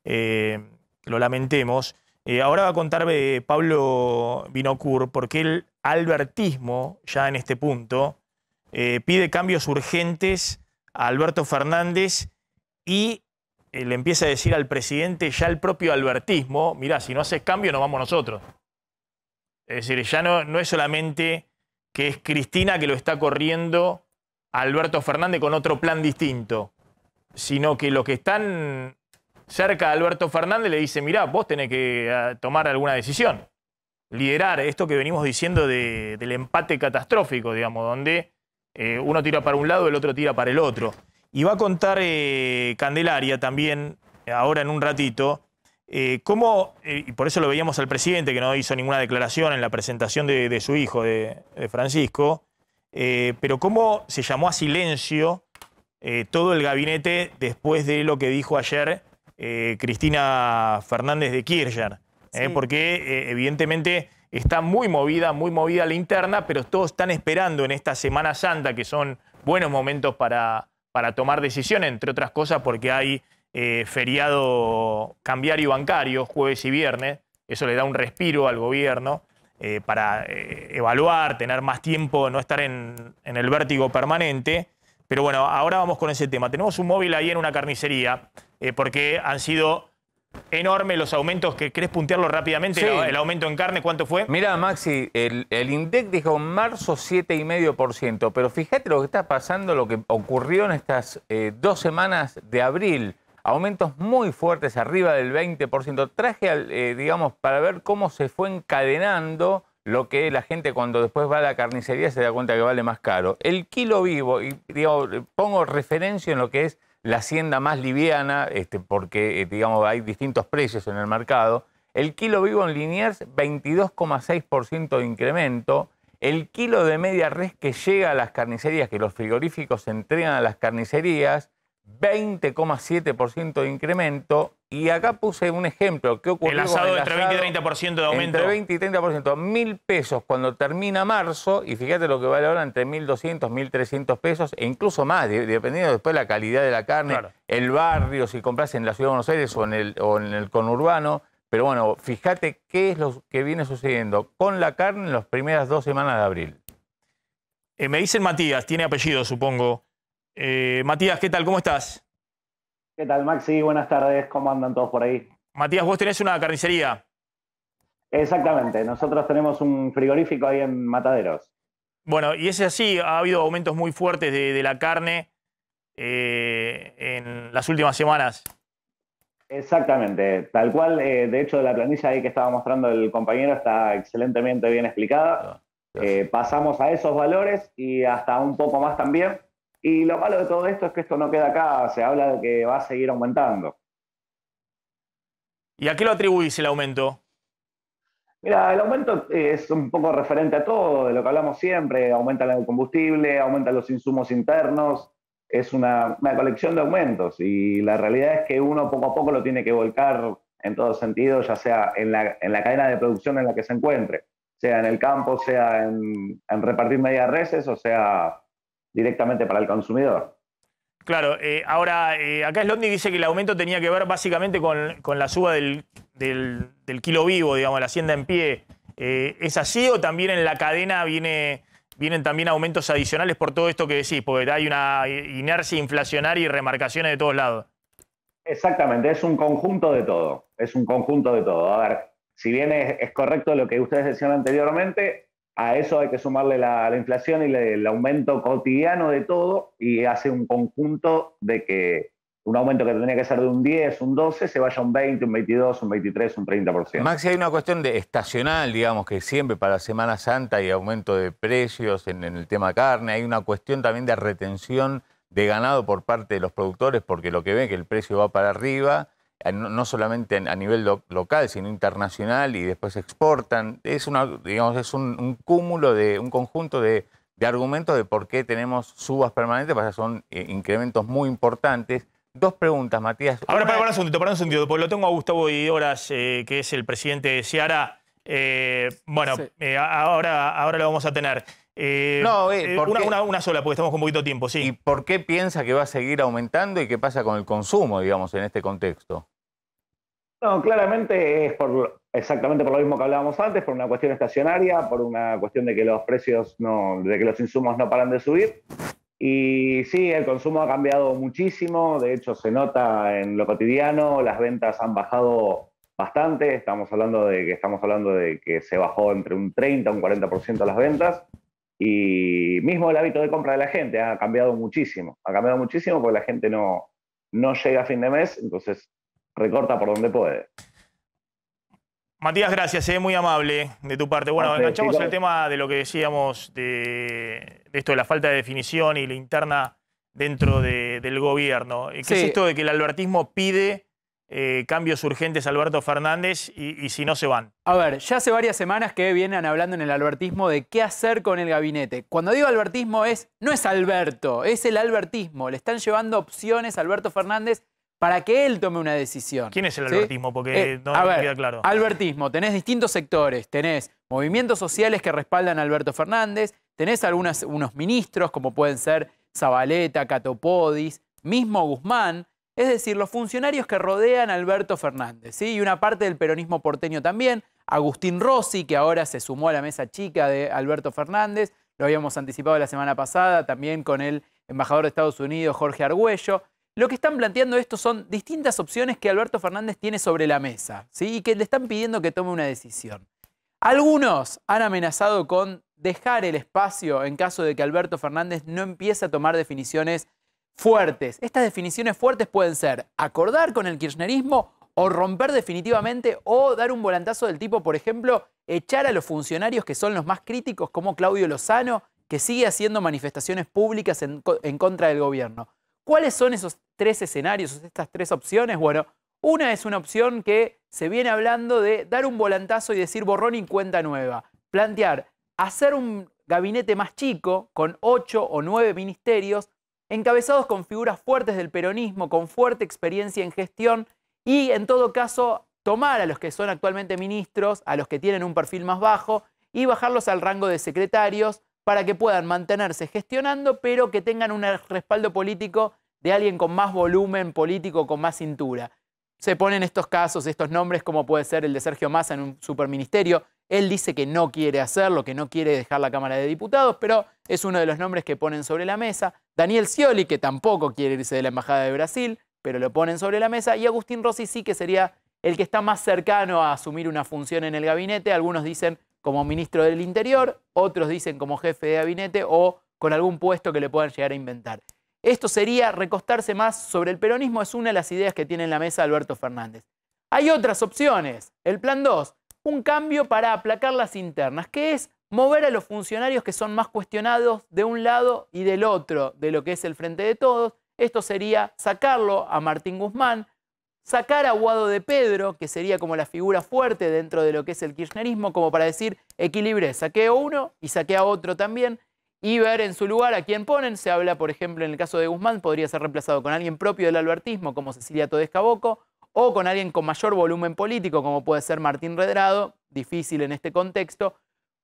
lo lamentemos, ahora va a contar Pablo Vinocourt porque el albertismo, ya en este punto, pide cambios urgentes a Alberto Fernández y le empieza a decir al presidente, ya el propio albertismo, mirá, si no haces cambio nos vamos nosotros. Es decir, ya no es solamente que es Cristina que lo está corriendo a Alberto Fernández con otro plan distinto, sino que los que están cerca de Alberto Fernández le dicen, mirá, vos tenés que tomar alguna decisión, liderar esto que venimos diciendo del empate catastrófico, digamos, donde uno tira para un lado, el otro tira para el otro. Y va a contar Candelaria también, ahora en un ratito, cómo, y por eso lo veíamos al presidente, que no hizo ninguna declaración en la presentación de su hijo, de Francisco, pero cómo se llamó a silencio todo el gabinete después de lo que dijo ayer Cristina Fernández de Kirchner. Sí. Porque evidentemente está muy movida la interna, pero todos están esperando en esta Semana Santa, que son buenos momentos para tomar decisiones, entre otras cosas porque hay feriado cambiario bancario, jueves y viernes. Eso le da un respiro al gobierno para evaluar, tener más tiempo, no estar en el vértigo permanente. Pero bueno, ahora vamos con ese tema. Tenemos un móvil ahí en una carnicería, porque han sido enormes los aumentos. ¿Querés puntearlo rápidamente? Sí. El aumento en carne, ¿cuánto fue? Mira, Maxi, el INDEC dijo en marzo 7,5%, pero fíjate lo que está pasando, lo que ocurrió en estas 2 semanas de abril. Aumentos muy fuertes, arriba del 20%. Traje, digamos, para ver cómo se fue encadenando lo que la gente cuando después va a la carnicería se da cuenta que vale más caro. El kilo vivo, y digamos, pongo referencia en lo que es la hacienda más liviana, porque digamos, hay distintos precios en el mercado. El kilo vivo en Liniers, 22,6% de incremento. El kilo de media res que llega a las carnicerías, que los frigoríficos entregan a las carnicerías, 20,7% de incremento. Y acá puse un ejemplo. ¿Qué ocurrió? El asado entre 20 y 30% de aumento. Entre 20 y 30%. 1.000 pesos cuando termina marzo, y fíjate lo que vale ahora, entre 1.200, 1.300 pesos, e incluso más, dependiendo después de la calidad de la carne, claro, el barrio, si compras en la Ciudad de Buenos Aires o en el conurbano. Pero bueno, fíjate qué es lo que viene sucediendo con la carne en las primeras 2 semanas de abril. Me dicen Matías, tiene apellido, supongo. Matías, ¿qué tal? ¿Cómo estás? ¿Qué tal, Maxi? Buenas tardes. ¿Cómo andan todos por ahí? Matías, vos tenés una carnicería. Exactamente. Nosotros tenemos un frigorífico ahí en Mataderos. Bueno, y es así, ha habido aumentos muy fuertes de la carne en las últimas semanas. Exactamente, tal cual. De hecho, la planilla ahí que estaba mostrando el compañero está excelentemente bien explicada. Pasamos a esos valores y hasta un poco más también. Y lo malo de todo esto es que esto no queda acá, se habla de que va a seguir aumentando. ¿Y a qué lo atribuís el aumento? Mira, el aumento es un poco referente a todo, de lo que hablamos siempre. Aumenta el combustible, aumentan los insumos internos. Es una colección de aumentos y la realidad es que uno poco a poco lo tiene que volcar en todo sentido, ya sea en la cadena de producción en la que se encuentre, sea en el campo, sea en repartir medias reses o sea directamente para el consumidor. Claro, ahora acá Slotnick dice que el aumento tenía que ver básicamente con la suba del kilo vivo, digamos, la hacienda en pie. ¿Es así o también en la cadena vienen también aumentos adicionales por todo esto que decís? Porque hay una inercia inflacionaria y remarcaciones de todos lados. Exactamente, es un conjunto de todo. Es un conjunto de todo. A ver, si bien es correcto lo que ustedes decían anteriormente, a eso hay que sumarle la inflación y el aumento cotidiano de todo y hace un conjunto de que un aumento que tendría que ser de un 10, un 12, se vaya a un 20, un 22, un 23, un 30%. Maxi, hay una cuestión de estacional, digamos, que siempre para Semana Santa hay aumento de precios en el tema carne. Hay una cuestión también de retención de ganado por parte de los productores, porque lo que ven es que el precio va para arriba, no solamente a nivel local, sino internacional, y después exportan. Es un cúmulo, un conjunto de argumentos de por qué tenemos subas permanentes, porque son incrementos muy importantes. Dos preguntas, Matías. Ahora, para un segundito, porque lo tengo a Gustavo Idoras, que es el presidente de Seara. Ahora lo vamos a tener. Una sola, porque estamos con poquito tiempo, sí. ¿Y por qué piensa que va a seguir aumentando y qué pasa con el consumo, digamos, en este contexto? No, claramente es exactamente por lo mismo que hablábamos antes, por una cuestión estacionaria, por una cuestión de que los precios de que los insumos no paran de subir. Y sí, el consumo ha cambiado muchísimo, de hecho se nota en lo cotidiano, las ventas han bajado bastante, estamos hablando de que se bajó entre un 30 y un 40% las ventas, y mismo el hábito de compra de la gente ha cambiado muchísimo porque la gente no llega a fin de mes, entonces recorta por donde puede. Matías, gracias, muy amable de tu parte. Bueno, enganchamos el tema de lo que decíamos de esto de la falta de definición y la interna dentro del gobierno. ¿Qué es esto de que el albertismo pide cambios urgentes a Alberto Fernández y si no se van? A ver, ya hace varias semanas que vienen hablando en el albertismo de qué hacer con el gabinete. Cuando digo albertismo no es Alberto, es el albertismo. Le están llevando opciones a Alberto Fernández para que él tome una decisión. ¿Quién es el albertismo? Porque no me queda claro. Albertismo, tenés distintos sectores, tenés movimientos sociales que respaldan a Alberto Fernández, tenés unos ministros como pueden ser Zabaleta, Catopodis, mismo Guzmán, es decir, los funcionarios que rodean a Alberto Fernández, ¿sí? Y una parte del peronismo porteño también, Agustín Rossi, que ahora se sumó a la mesa chica de Alberto Fernández, lo habíamos anticipado la semana pasada, también con el embajador de Estados Unidos, Jorge Argüello. Lo que están planteando esto son distintas opciones que Alberto Fernández tiene sobre la mesa, ¿sí? Y que le están pidiendo que tome una decisión. Algunos han amenazado con dejar el espacio en caso de que Alberto Fernández no empiece a tomar definiciones fuertes. Estas definiciones fuertes pueden ser acordar con el kirchnerismo o romper definitivamente o dar un volantazo del tipo, por ejemplo, echar a los funcionarios que son los más críticos como Claudio Lozano, que sigue haciendo manifestaciones públicas en contra del gobierno. ¿Cuáles son esos tres escenarios, estas tres opciones? Bueno, una es una opción que se viene hablando de dar un volantazo y decir borrón y cuenta nueva. Plantear, hacer un gabinete más chico con 8 o 9 ministerios encabezados con figuras fuertes del peronismo, con fuerte experiencia en gestión y, en todo caso, tomar a los que son actualmente ministros, a los que tienen un perfil más bajo y bajarlos al rango de secretarios para que puedan mantenerse gestionando, pero que tengan un respaldo político de alguien con más volumen político, con más cintura. Se ponen estos casos, estos nombres, como puede ser el de Sergio Massa en un superministerio. Él dice que no quiere hacerlo, que no quiere dejar la Cámara de Diputados, pero es uno de los nombres que ponen sobre la mesa. Daniel Scioli, que tampoco quiere irse de la Embajada de Brasil, pero lo ponen sobre la mesa. Y Agustín Rossi sí que sería el que está más cercano a asumir una función en el gabinete. Algunos dicen como ministro del Interior, otros dicen como jefe de gabinete o con algún puesto que le puedan llegar a inventar. Esto sería recostarse más sobre el peronismo, es una de las ideas que tiene en la mesa Alberto Fernández. Hay otras opciones. El plan 2, un cambio para aplacar las internas, que es mover a los funcionarios que son más cuestionados de un lado y del otro de lo que es el Frente de Todos. Esto sería sacarlo a Martín Guzmán, sacar a Guado de Pedro, que sería como la figura fuerte dentro de lo que es el kirchnerismo, como para decir, equilibré, saqué a uno y saqué a otro también, y ver en su lugar a quién ponen. Se habla, por ejemplo, en el caso de Guzmán, podría ser reemplazado con alguien propio del albertismo, como Cecilia Todesca Bocco, o con alguien con mayor volumen político, como puede ser Martín Redrado, difícil en este contexto.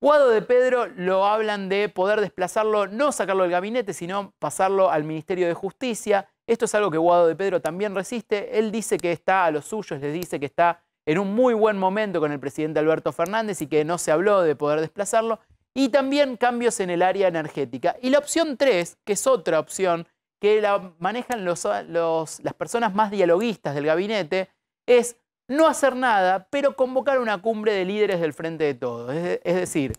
Guado de Pedro lo hablan de poder desplazarlo, no sacarlo del gabinete, sino pasarlo al Ministerio de Justicia. Esto es algo que Guado de Pedro también resiste. Él dice que está a los suyos, les dice que está en un muy buen momento con el presidente Alberto Fernández y que no se habló de poder desplazarlo. Y también cambios en el área energética. Y la opción 3, que es otra opción, que la manejan las personas más dialoguistas del gabinete, es no hacer nada, pero convocar una cumbre de líderes del Frente de Todos. Es decir,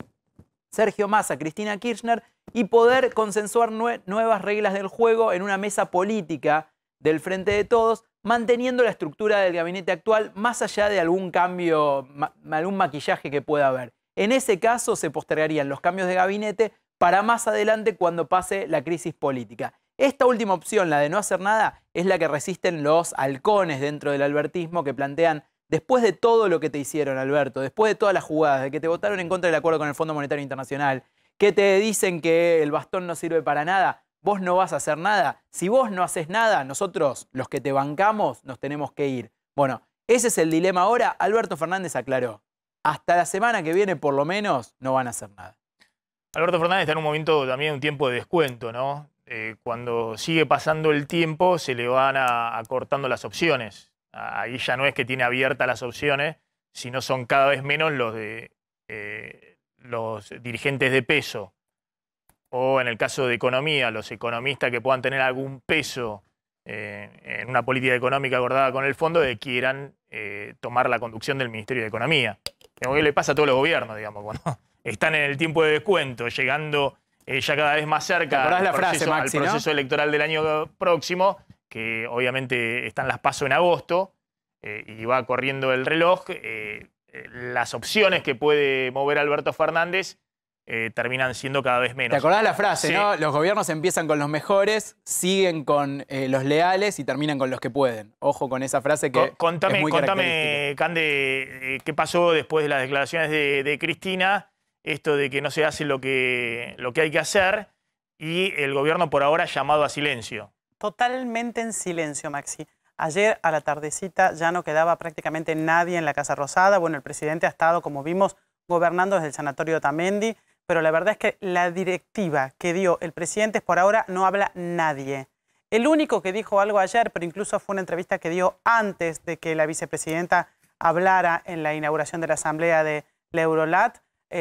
Sergio Massa, Cristina Kirchner, y poder consensuar nuevas reglas del juego en una mesa política del Frente de Todos, manteniendo la estructura del gabinete actual más allá de algún cambio, algún maquillaje que pueda haber. En ese caso se postergarían los cambios de gabinete para más adelante cuando pase la crisis política. Esta última opción, la de no hacer nada, es la que resisten los halcones dentro del albertismo que plantean, después de todo lo que te hicieron, Alberto, después de todas las jugadas, de que te votaron en contra del acuerdo con el Fondo Monetario Internacional, que te dicen que el bastón no sirve para nada, vos no vas a hacer nada. Si vos no haces nada, nosotros, los que te bancamos, nos tenemos que ir. Bueno, ese es el dilema ahora. Alberto Fernández aclaró. Hasta la semana que viene, por lo menos, no van a hacer nada. Alberto Fernández está en un momento también, un tiempo de descuento, ¿no? Cuando sigue pasando el tiempo, se le van acortando las opciones. Ahí ya no es que tiene abiertas las opciones, sino son cada vez menos los dirigentes de peso. O en el caso de economía, los economistas que puedan tener algún peso en una política económica acordada con el fondo, que quieran tomar la conducción del Ministerio de Economía. Como que le pasa a todos los gobiernos, digamos, cuando están en el tiempo de descuento, llegando ya cada vez más cerca al proceso electoral del año próximo, que obviamente están las PASO en agosto y va corriendo el reloj. Las opciones que puede mover Alberto Fernández terminan siendo cada vez menos. ¿Te acordás la frase, sí, no? Los gobiernos empiezan con los mejores, siguen con los leales y terminan con los que pueden. Ojo con esa frase que contame, es muy característica. Cande, ¿qué pasó después de las declaraciones de Cristina? Esto de que no se hace lo que hay que hacer y el gobierno por ahora llamado a silencio. Totalmente en silencio, Maxi. Ayer a la tardecita ya no quedaba prácticamente nadie en la Casa Rosada. Bueno, el presidente ha estado, como vimos, gobernando desde el Sanatorio Otamendi, pero la verdad es que la directiva que dio el presidente por ahora no habla nadie. El único que dijo algo ayer, pero incluso fue una entrevista que dio antes de que la vicepresidenta hablara en la inauguración de la asamblea de la Eurolat,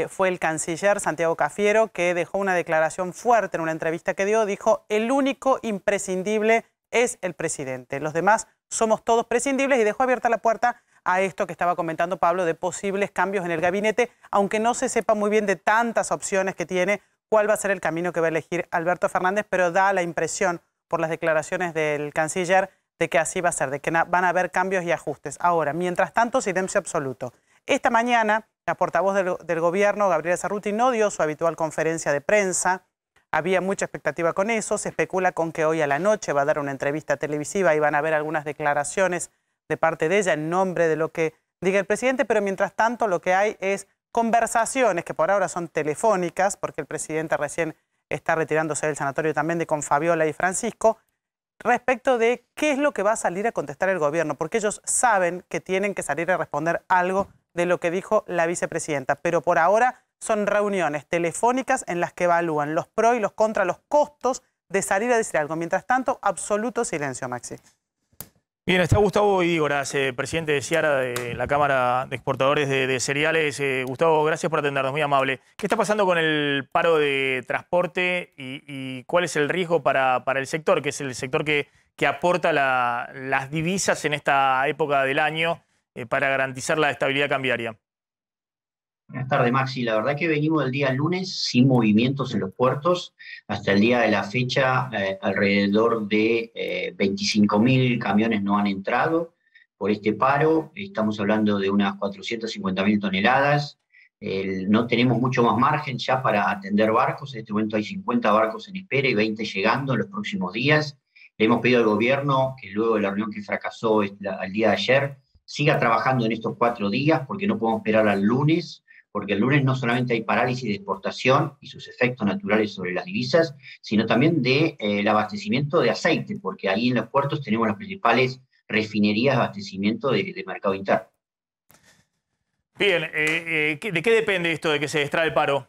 fue el canciller Santiago Cafiero, que dejó una declaración fuerte en una entrevista que dio. Dijo, el único imprescindible es el presidente. Los demás somos todos prescindibles, y dejó abierta la puerta a esto que estaba comentando Pablo de posibles cambios en el gabinete, aunque no se sepa muy bien de tantas opciones que tiene cuál va a ser el camino que va a elegir Alberto Fernández, pero da la impresión por las declaraciones del canciller de que así va a ser, de que van a haber cambios y ajustes. Ahora, mientras tanto, silencio absoluto. Esta mañana, la portavoz del gobierno, Gabriela Cerruti, no dio su habitual conferencia de prensa. Había mucha expectativa con eso. Se especula con que hoy a la noche va a dar una entrevista televisiva y van a haber algunas declaraciones de parte de ella en nombre de lo que diga el presidente, pero mientras tanto lo que hay es conversaciones que por ahora son telefónicas, porque el presidente recién está retirándose del sanatorio también con Fabiola y Francisco, respecto de qué es lo que va a salir a contestar el gobierno, porque ellos saben que tienen que salir a responder algo de lo que dijo la vicepresidenta, pero por ahora son reuniones telefónicas en las que evalúan los pros y los contras, los costos de salir a decir algo. Mientras tanto, absoluto silencio, Maxi. Bien, está Gustavo Idígoras, presidente de Ciara, de la Cámara de Exportadores de Cereales. Gustavo, gracias por atendernos, muy amable. ¿Qué está pasando con el paro de transporte y cuál es el riesgo para el sector, que es el sector que aporta las divisas en esta época del año para garantizar la estabilidad cambiaria? Buenas tardes, Maxi. La verdad que venimos del día lunes sin movimientos en los puertos. Hasta el día de la fecha, alrededor de 25.000 camiones no han entrado por este paro. Estamos hablando de unas 450.000 toneladas. No tenemos mucho más margen ya para atender barcos. En este momento hay 50 barcos en espera y 20 llegando en los próximos días. Le hemos pedido al gobierno que luego de la reunión que fracasó el día de ayer, siga trabajando en estos 4 días, porque no podemos esperar al lunes, porque el lunes no solamente hay parálisis de exportación y sus efectos naturales sobre las divisas, sino también el abastecimiento de aceite, porque ahí en los puertos tenemos las principales refinerías de abastecimiento de mercado interno. Bien, ¿de qué depende esto de que se extrae el paro?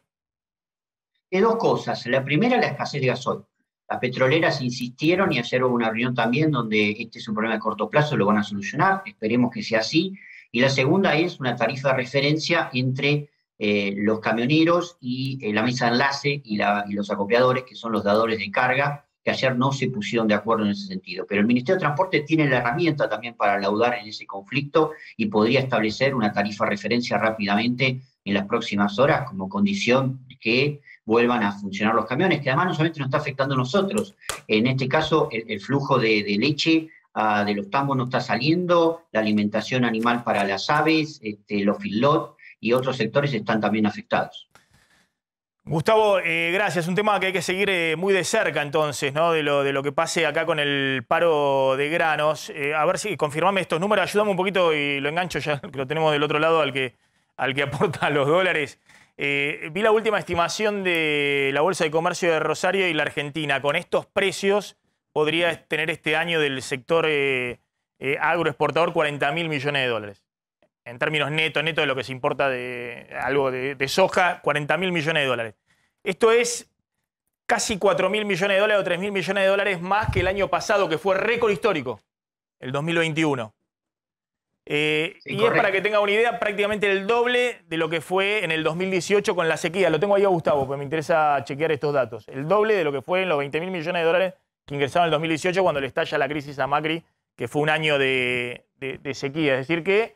De 2 cosas. La primera, la escasez de gasoil. Las petroleras insistieron y ayer hubo una reunión también donde este es un problema de corto plazo, lo van a solucionar, esperemos que sea así. Y la segunda es una tarifa de referencia entre los camioneros y la mesa de enlace y los acopiadores, que son los dadores de carga, que ayer no se pusieron de acuerdo en ese sentido. Pero el Ministerio de Transporte tiene la herramienta también para laudar en ese conflicto y podría establecer una tarifa de referencia rápidamente en las próximas horas como condición que vuelvan a funcionar los camiones, que además no solamente nos está afectando a nosotros. En este caso, el flujo de leche de los tambos no está saliendo, la alimentación animal para las aves, los feedlot y otros sectores están también afectados. Gustavo, gracias. Un tema que hay que seguir muy de cerca entonces, ¿no? De lo que pase acá con el paro de granos. A ver si confirmame estos números, ayúdame un poquito y lo engancho ya, que lo tenemos del otro lado al que aporta los dólares. Vi la última estimación de la Bolsa de Comercio de Rosario y la Argentina. Con estos precios podría tener este año del sector agroexportador 40.000 millones de dólares. En términos neto de lo que se importa de algo de soja, 40.000 millones de dólares. Esto es casi 4.000 millones de dólares o 3.000 millones de dólares más que el año pasado, que fue récord histórico, el 2021. Sí, y es para que tenga una idea, prácticamente el doble de lo que fue en el 2018 con la sequía. Lo tengo ahí a Gustavo, porque me interesa chequear estos datos. El doble de lo que fue en los 20.000 millones de dólares que ingresaron en el 2018 cuando le estalla la crisis a Macri, que fue un año de sequía. Es decir que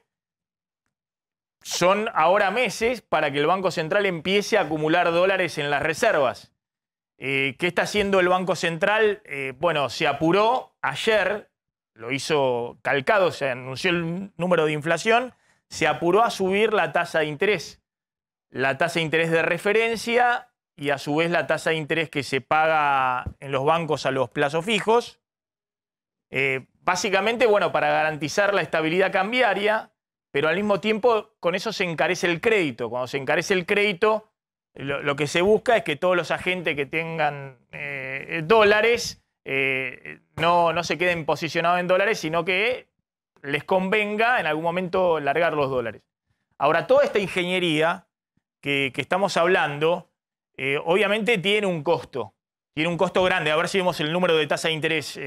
son ahora meses para que el Banco Central empiece a acumular dólares en las reservas. ¿Qué está haciendo el Banco Central? Bueno, se apuró ayer, lo hizo calcado, se anunció el número de inflación, se apuró a subir la tasa de interés. La tasa de interés de referencia y a su vez la tasa de interés que se paga en los bancos a los plazos fijos. Básicamente, bueno, para garantizar la estabilidad cambiaria, pero al mismo tiempo con eso se encarece el crédito. Cuando se encarece el crédito, lo que se busca es que todos los agentes que tengan dólares no se queden posicionados en dólares, sino que les convenga en algún momento largar los dólares. Ahora, toda esta ingeniería que estamos hablando, obviamente tiene un costo. Tiene un costo grande. A ver si vemos el número de tasa de interés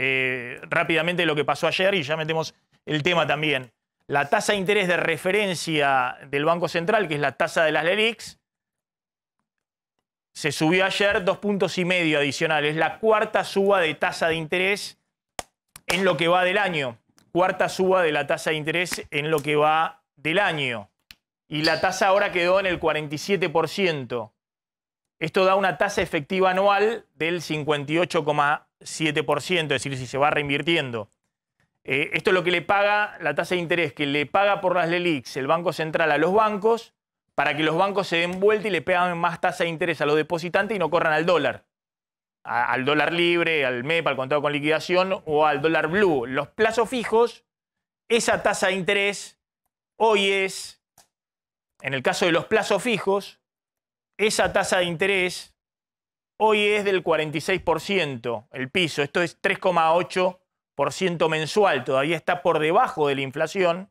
rápidamente de lo que pasó ayer y ya metemos el tema también. La tasa de interés de referencia del Banco Central, que es la tasa de las LELIQs, se subió ayer 2,5 puntos adicionales. La cuarta suba de tasa de interés en lo que va del año. Cuarta suba de la tasa de interés en lo que va del año. Y la tasa ahora quedó en el 47%. Esto da una tasa efectiva anual del 58,7%, es decir, si se va reinvirtiendo. Esto es lo que le paga, la tasa de interés que le paga por las LELIQs el Banco Central a los bancos, para que los bancos se den vuelta y le pegan más tasa de interés a los depositantes y no corran al dólar. Al dólar libre, al MEP, al contado con liquidación o al dólar blue. Los plazos fijos, esa tasa de interés hoy es, en el caso de los plazos fijos, esa tasa de interés hoy es del 46%, el piso. Esto es 3,8% mensual, todavía está por debajo de la inflación,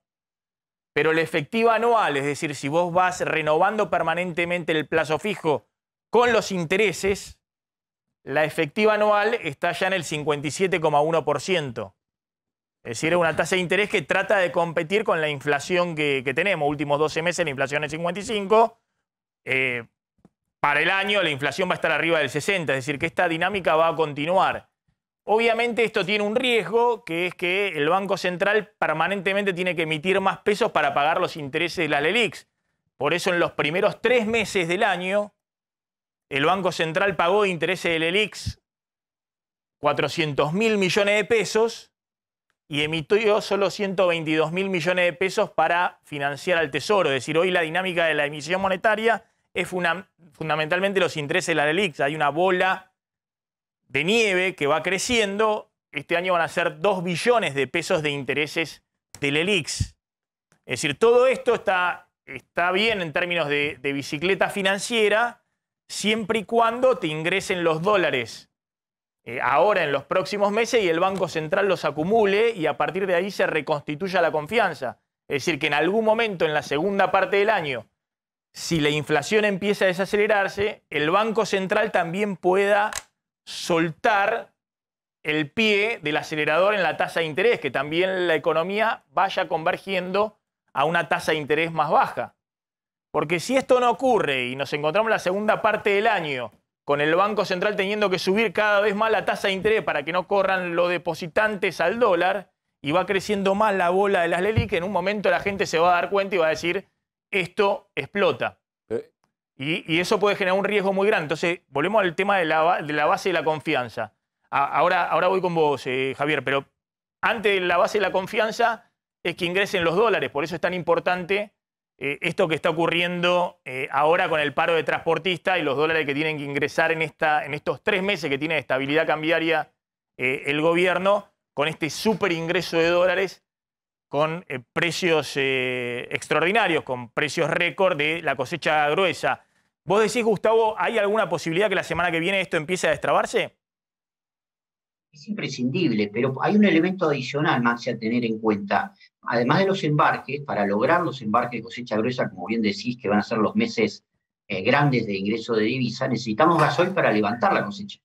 pero la efectiva anual, es decir, si vos vas renovando permanentemente el plazo fijo con los intereses, la efectiva anual está ya en el 57,1%. Es decir, es una tasa de interés que trata de competir con la inflación que tenemos. Últimos 12 meses la inflación es 55. Para el año la inflación va a estar arriba del 60, es decir, que esta dinámica va a continuar. Obviamente esto tiene un riesgo, que es que el Banco Central permanentemente tiene que emitir más pesos para pagar los intereses de las LELIQs. Por eso en los primeros 3 meses del año, el Banco Central pagó de intereses del ELIX 400.000 millones de pesos y emitió solo 122.000 millones de pesos para financiar al Tesoro. Es decir, hoy la dinámica de la emisión monetaria es fundamentalmente los intereses de la ELIX. Hay una bola de nieve que va creciendo. Este año van a ser 2 billones de pesos de intereses del ELIX. Es decir, todo esto está bien en términos de bicicleta financiera, siempre y cuando te ingresen los dólares ahora en los próximos meses y el Banco Central los acumule y a partir de ahí se reconstituya la confianza. Es decir, que en algún momento en la segunda parte del año, si la inflación empieza a desacelerarse, el Banco Central también pueda soltar el pie del acelerador en la tasa de interés, que también la economía vaya convergiendo a una tasa de interés más baja. Porque si esto no ocurre y nos encontramos en la segunda parte del año con el Banco Central teniendo que subir cada vez más la tasa de interés para que no corran los depositantes al dólar y va creciendo más la bola de las LELIQ, que en un momento la gente se va a dar cuenta y va a decir, esto explota. Y eso puede generar un riesgo muy grande. Entonces, volvemos al tema de la base de la confianza. Ahora voy con vos, Javier, pero antes de la base de la confianza es que ingresen los dólares. Por eso es tan importante esto que está ocurriendo ahora con el paro de transportistas y los dólares que tienen que ingresar en estos 3 meses que tiene de estabilidad cambiaria el gobierno, con este súper ingreso de dólares, con precios extraordinarios, con precios récord de la cosecha gruesa. ¿Vos decís, Gustavo, hay alguna posibilidad que la semana que viene esto empiece a destrabarse? Es imprescindible, pero hay un elemento adicional, Maxi, a tener en cuenta. Además de los embarques, para lograr los embarques de cosecha gruesa, como bien decís, que van a ser los meses grandes de ingreso de divisa, necesitamos gasoil para levantar la cosecha.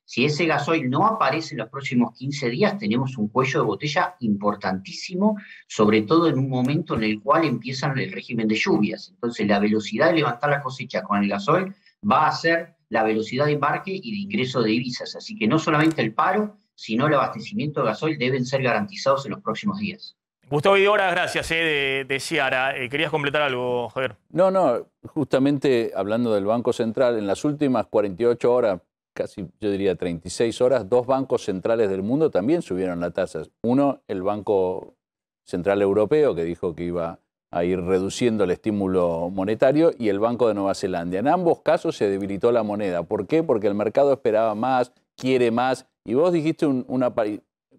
Si ese gasoil no aparece en los próximos 15 días, tenemos un cuello de botella importantísimo, sobre todo en un momento en el cual empiezan el régimen de lluvias. Entonces, la velocidad de levantar la cosecha con el gasoil va a ser la velocidad de embarque y de ingreso de divisas. Así que no solamente el paro, sino el abastecimiento de gasoil deben ser garantizados en los próximos días. Gustavo Vidora, gracias de Ciara. ¿Querías completar algo, Javier? No, justamente hablando del Banco Central, en las últimas 48 horas, casi yo diría 36 horas, 2 bancos centrales del mundo también subieron las tasas. Uno, el Banco Central Europeo, que dijo que iba a ir reduciendo el estímulo monetario, y el Banco de Nueva Zelanda. En ambos casos se debilitó la moneda. ¿Por qué? Porque el mercado esperaba más, quiere más. Y vos dijiste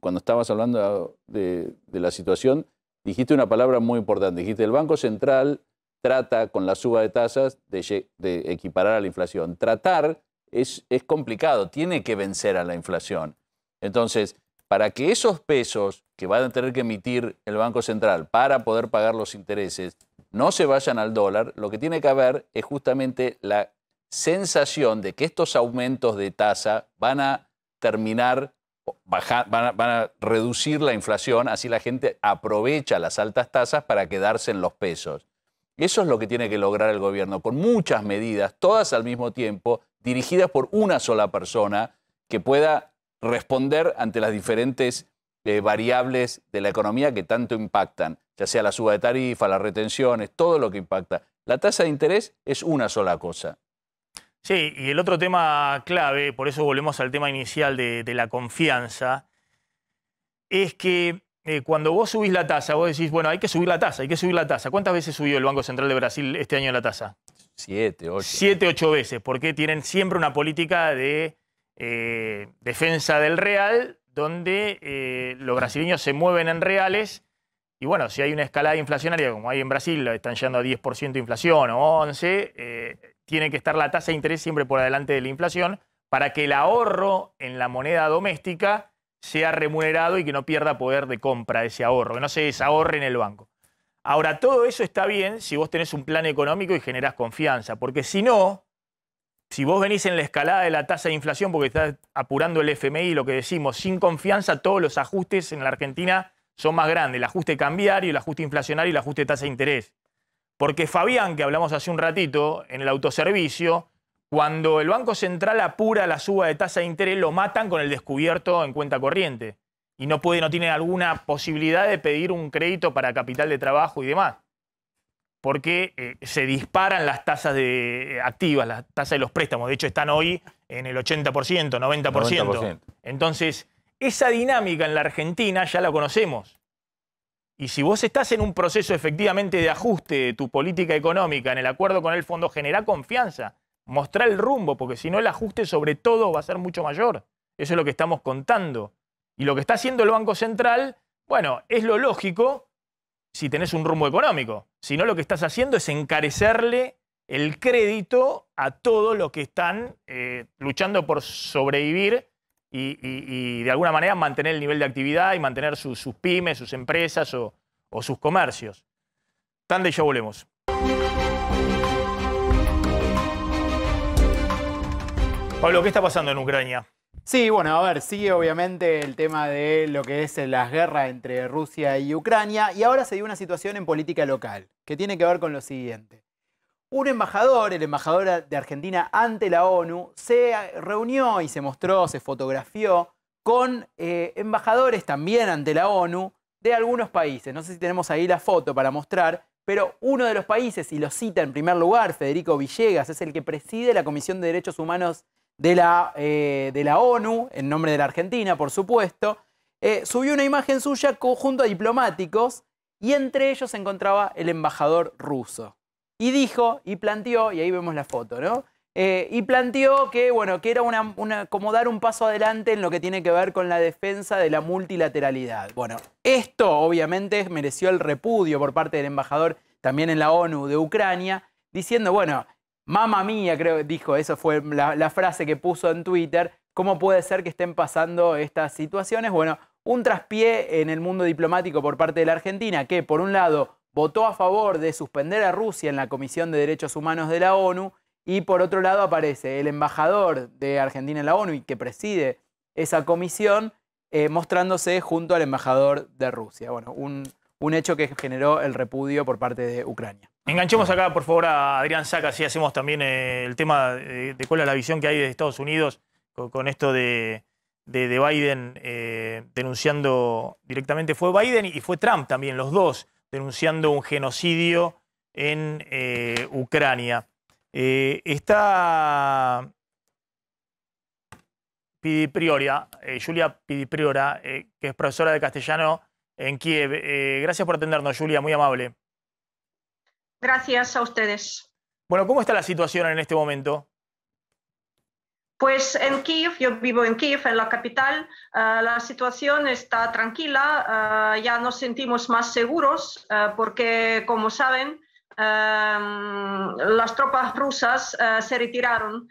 cuando estabas hablando de la situación, dijiste una palabra muy importante. Dijiste, el Banco Central trata con la suba de tasas de equiparar a la inflación. Tratar es complicado, tiene que vencer a la inflación. Entonces, para que esos pesos que van a tener que emitir el Banco Central para poder pagar los intereses no se vayan al dólar, lo que tiene que haber es justamente la sensación de que estos aumentos de tasa van a terminar, van a reducir la inflación, así la gente aprovecha las altas tasas para quedarse en los pesos. Eso es lo que tiene que lograr el gobierno, con muchas medidas, todas al mismo tiempo, dirigidas por una sola persona que pueda responder ante las diferentes variables de la economía que tanto impactan, ya sea la suba de tarifa, las retenciones, todo lo que impacta. La tasa de interés es una sola cosa. Sí, y el otro tema clave, por eso volvemos al tema inicial de la confianza, es que cuando vos subís la tasa, vos decís, bueno, hay que subir la tasa, hay que subir la tasa. ¿Cuántas veces subió el Banco Central de Brasil este año la tasa? 7, 8. 7, 8 veces, porque tienen siempre una política de defensa del real, donde los brasileños se mueven en reales, y bueno, si hay una escalada inflacionaria como hay en Brasil, están llegando a 10% de inflación o 11%, tiene que estar la tasa de interés siempre por delante de la inflación para que el ahorro en la moneda doméstica sea remunerado y que no pierda poder de compra ese ahorro, que no se desahorre en el banco. Ahora, todo eso está bien si vos tenés un plan económico y generás confianza, porque si no, si vos venís en la escalada de la tasa de inflación porque estás apurando el FMI, lo que decimos, sin confianza, todos los ajustes en la Argentina son más grandes, el ajuste cambiario, el ajuste inflacionario y el ajuste de tasa de interés. Porque Fabián, que hablamos hace un ratito, en el autoservicio, cuando el Banco Central apura la suba de tasa de interés, lo matan con el descubierto en cuenta corriente. Y no tiene alguna posibilidad de pedir un crédito para capital de trabajo y demás. porque se disparan las tasas activas, las tasas de los préstamos. De hecho, están hoy en el 80%, 90%. Entonces, esa dinámica en la Argentina ya la conocemos. Y si vos estás en un proceso efectivamente de ajuste de tu política económica en el acuerdo con el fondo, genera confianza, mostrar el rumbo, porque si no el ajuste sobre todo va a ser mucho mayor. Eso es lo que estamos contando. Y lo que está haciendo el Banco Central, bueno, es lo lógico si tenés un rumbo económico. Si no, lo que estás haciendo es encarecerle el crédito a todos los que están luchando por sobrevivir y de alguna manera mantener el nivel de actividad y mantener sus pymes, sus empresas o sus comercios. Tanda y ya volvemos. Pablo, ¿qué está pasando en Ucrania? Sí, bueno, a ver, sigue obviamente el tema de lo que es las guerras entre Rusia y Ucrania, y ahora se dio una situación en política local, que tiene que ver con lo siguiente. Un embajador, el embajador de Argentina ante la ONU, se reunió y se mostró, se fotografió con embajadores también ante la ONU de algunos países. No sé si tenemos ahí la foto para mostrar, pero uno de los países, y lo cita en primer lugar, Federico Villegas, es el que preside la Comisión de Derechos Humanos de la ONU, en nombre de la Argentina, por supuesto, subió una imagen suya junto a diplomáticos y entre ellos se encontraba el embajador ruso. Y dijo, y planteó, y ahí vemos la foto, ¿no? Y planteó que, bueno, que era como dar un paso adelante en lo que tiene que ver con la defensa de la multilateralidad. Bueno, esto obviamente mereció el repudio por parte del embajador también en la ONU de Ucrania, diciendo, bueno, mamma mía, creo que dijo, eso fue la frase que puso en Twitter, ¿cómo puede ser que estén pasando estas situaciones? Bueno, un traspié en el mundo diplomático por parte de la Argentina, que por un lado votó a favor de suspender a Rusia en la Comisión de Derechos Humanos de la ONU, y por otro lado aparece el embajador de Argentina en la ONU y que preside esa comisión, mostrándose junto al embajador de Rusia. Bueno, un hecho que generó el repudio por parte de Ucrania. Enganchemos acá, por favor, a Adrián Saca, así hacemos también el tema de cuál es la visión que hay de Estados Unidos con esto de Biden denunciando directamente. Fue Biden y fue Trump también, los dos, denunciando un genocidio en Ucrania. Está Pidipriora, Julia Pidipriora, que es profesora de castellano en Kiev. Gracias por atendernos, Julia, muy amable. Gracias a ustedes. Bueno, ¿cómo está la situación en este momento? Pues en Kiev, yo vivo en Kiev, en la capital, la situación está tranquila, ya nos sentimos más seguros porque, como saben, las tropas rusas se retiraron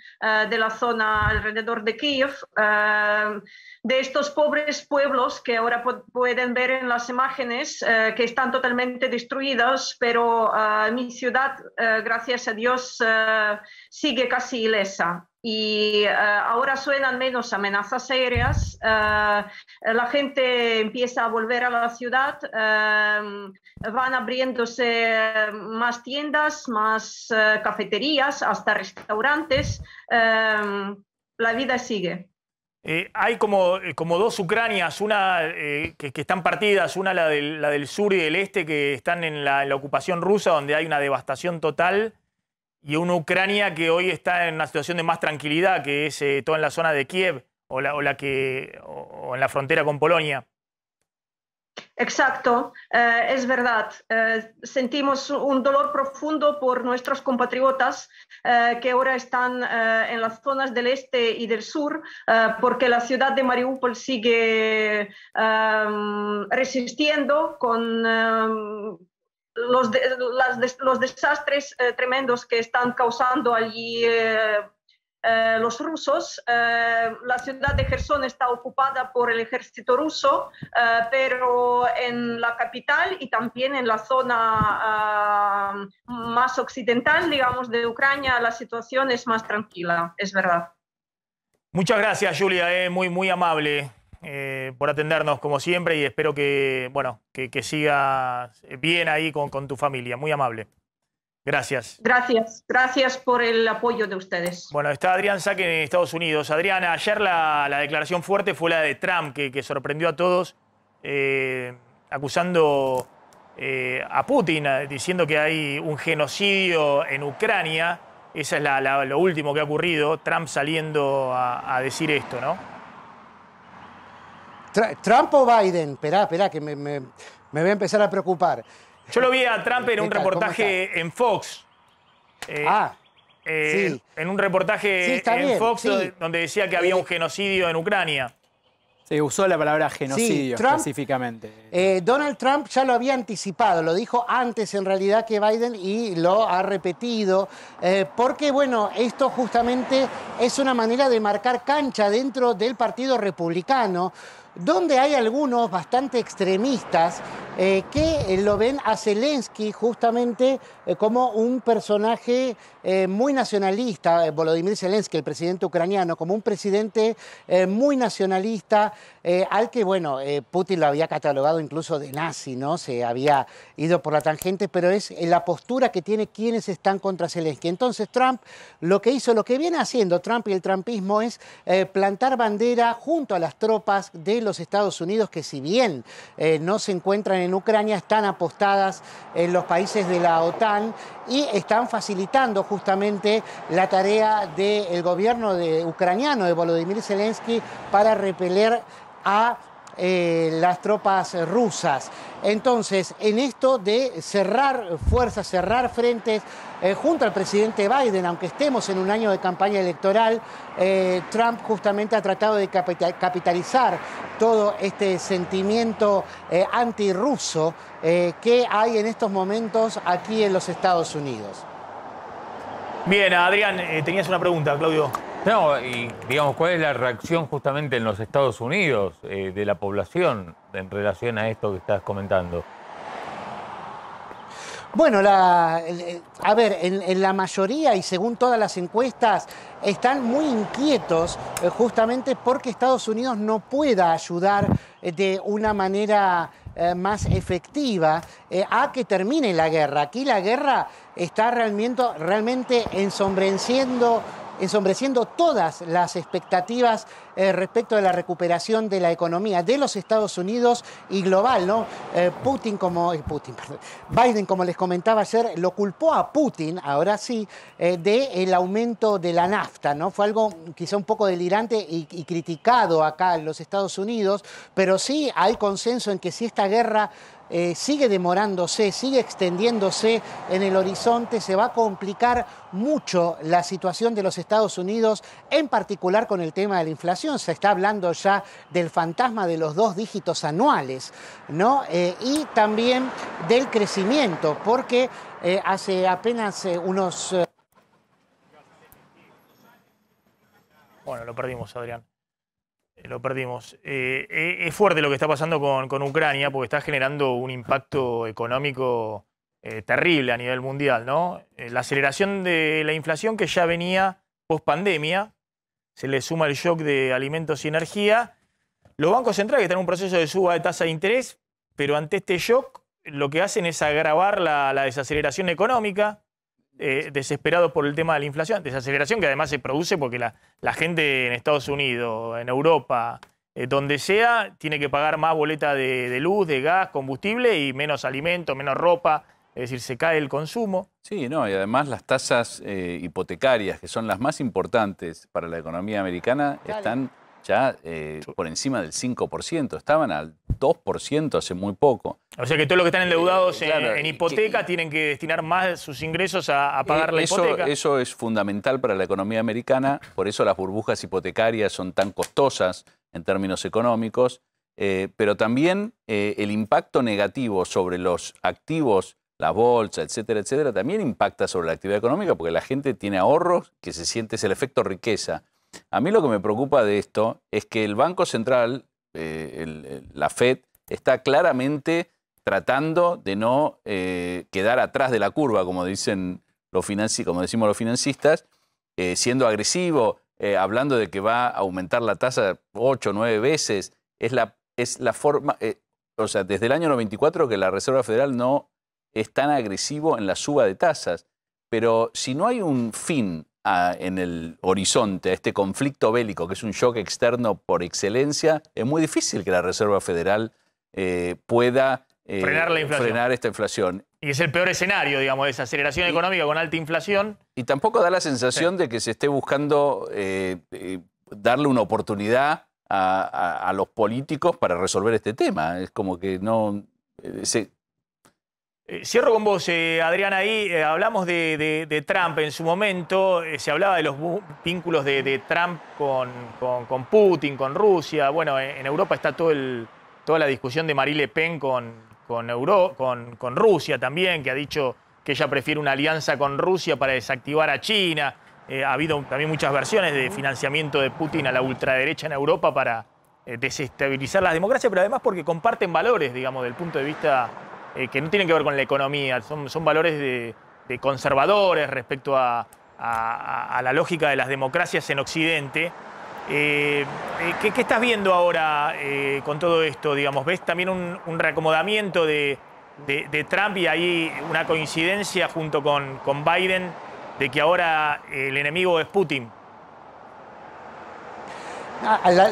de la zona alrededor de Kiev, de estos pobres pueblos que ahora pueden ver en las imágenes, que están totalmente destruidos, pero mi ciudad, gracias a Dios, sigue casi ilesa. Y ahora suenan menos amenazas aéreas, la gente empieza a volver a la ciudad, van abriéndose más tiendas, más cafeterías, hasta restaurantes, la vida sigue. Hay como dos Ucranias, una que están partidas, una la del sur y del este, que están en la ocupación rusa, donde hay una devastación total, y una Ucrania que hoy está en una situación de más tranquilidad, que es toda en la zona de Kiev o en la frontera con Polonia. Exacto, es verdad. Sentimos un dolor profundo por nuestros compatriotas que ahora están en las zonas del este y del sur, porque la ciudad de Mariupol sigue resistiendo con los desastres tremendos que están causando allí los rusos. La ciudad de Jersón está ocupada por el ejército ruso, pero en la capital y también en la zona más occidental, digamos, de Ucrania, la situación es más tranquila, es verdad. Muchas gracias, Julia, muy amable por atendernos como siempre, y espero que, bueno, que sigas bien ahí con tu familia. Muy amable. Gracias. Gracias por el apoyo de ustedes. Bueno, está Adrián Saque en Estados Unidos. Adrián, ayer la declaración fuerte fue la de Trump, que sorprendió a todos, acusando a Putin diciendo que hay un genocidio en Ucrania. Esa es lo último que ha ocurrido, Trump saliendo a decir esto, ¿no? ¿Trump o Biden? Esperá, que me voy a empezar a preocupar. Yo lo vi a Trump en un reportaje en Fox. Sí. En un reportaje en Fox donde decía que había un genocidio en Ucrania. Se usó la palabra genocidio Trump, específicamente. Donald Trump ya lo había anticipado, lo dijo antes en realidad que Biden y lo ha repetido, porque bueno, esto justamente es una manera de marcar cancha dentro del Partido Republicano, donde hay algunos bastante extremistas que lo ven a Zelensky justamente como un personaje muy nacionalista, Volodymyr Zelensky, el presidente ucraniano, como un presidente muy nacionalista, al que, bueno, Putin lo había catalogado incluso de nazi, ¿no? Se había ido por la tangente, pero es la postura que tiene quienes están contra Zelensky. Entonces Trump lo que hizo, lo que viene haciendo Trump y el trumpismo es plantar bandera junto a las tropas de los Estados Unidos, que si bien no se encuentran en Ucrania, están apostadas en los países de la OTAN y están facilitando justamente la tarea del gobierno ucraniano de Volodymyr Zelensky para repeler a las tropas rusas. Entonces, en esto de cerrar fuerzas, cerrar frentes junto al presidente Biden, aunque estemos en un año de campaña electoral, Trump justamente ha tratado de capitalizar todo este sentimiento antirruso que hay en estos momentos aquí en los Estados Unidos. Bien, Adrián, tenías una pregunta, Claudio. No, y digamos, ¿cuál es la reacción justamente en los Estados Unidos de la población en relación a esto que estás comentando? Bueno, a ver, en la mayoría y según todas las encuestas están muy inquietos justamente porque Estados Unidos no pueda ayudar de una manera más efectiva a que termine la guerra. Aquí la guerra está realmente ensombreciendo todas las expectativas respecto de la recuperación de la economía de los Estados Unidos y global, ¿no? Biden, como les comentaba ayer, lo culpó a Putin, ahora sí, del aumento de la nafta, ¿no? Fue algo quizá un poco delirante y criticado acá en los Estados Unidos, pero sí hay consenso en que si esta guerra sigue demorándose, sigue extendiéndose en el horizonte, se va a complicar mucho la situación de los Estados Unidos, en particular con el tema de la inflación. Se está hablando ya del fantasma de los 2 dígitos anuales, ¿no? Y también del crecimiento, porque hace apenas unos... Bueno, lo perdimos, Adrián. Lo perdimos. Es fuerte lo que está pasando con Ucrania porque está generando un impacto económico terrible a nivel mundial, ¿no? La aceleración de la inflación que ya venía post pandemia, se le suma el shock de alimentos y energía. Los bancos centrales están en un proceso de suba de tasa de interés, pero ante este shock lo que hacen es agravar la desaceleración económica, desesperados por el tema de la inflación, desaceleración que además se produce porque la gente en Estados Unidos, en Europa, donde sea, tiene que pagar más boleta de luz, de gas, combustible y menos alimento, menos ropa, es decir, se cae el consumo. Sí, no, y además las tasas hipotecarias, que son las más importantes para la economía americana, están ya por encima del 5%, estaban al 2% hace muy poco. O sea que todos los que están endeudados en hipoteca tienen que destinar más sus ingresos a pagar la hipoteca. Eso es fundamental para la economía americana, por eso las burbujas hipotecarias son tan costosas en términos económicos, pero también el impacto negativo sobre los activos, la bolsa, etcétera, también impacta sobre la actividad económica porque la gente tiene ahorros que se siente, es el efecto riqueza. A mí lo que me preocupa de esto es que el Banco Central, la Fed, está claramente tratando de no quedar atrás de la curva, como decimos los financistas, siendo agresivo, hablando de que va a aumentar la tasa 8 o 9 veces. Es la forma, o sea, desde el año 94 que la Reserva Federal no es tan agresivo en la suba de tasas. Pero si no hay un fin en el horizonte a este conflicto bélico, que es un shock externo por excelencia, es muy difícil que la Reserva Federal pueda frenar la inflación. Frenar esta inflación. Y es el peor escenario, digamos, desaceleración económica con alta inflación. Y tampoco da la sensación de que se esté buscando darle una oportunidad a los políticos para resolver este tema. Es como que no... Cierro con vos, Adrián, ahí hablamos de Trump en su momento, se hablaba de los vínculos de Trump con Putin, con Rusia. Bueno, en Europa está toda la discusión de Marine Le Pen con Rusia también, que ha dicho que ella prefiere una alianza con Rusia para desactivar a China. Ha habido también muchas versiones de financiamiento de Putin a la ultraderecha en Europa para desestabilizar las democracias, pero además porque comparten valores, digamos, del punto de vista que no tienen que ver con la economía, son valores de conservadores respecto a la lógica de las democracias en Occidente. ¿Qué estás viendo ahora con todo esto? Digamos, ¿ves también un reacomodamiento de Trump y ahí una coincidencia junto con Biden de que ahora el enemigo es Putin?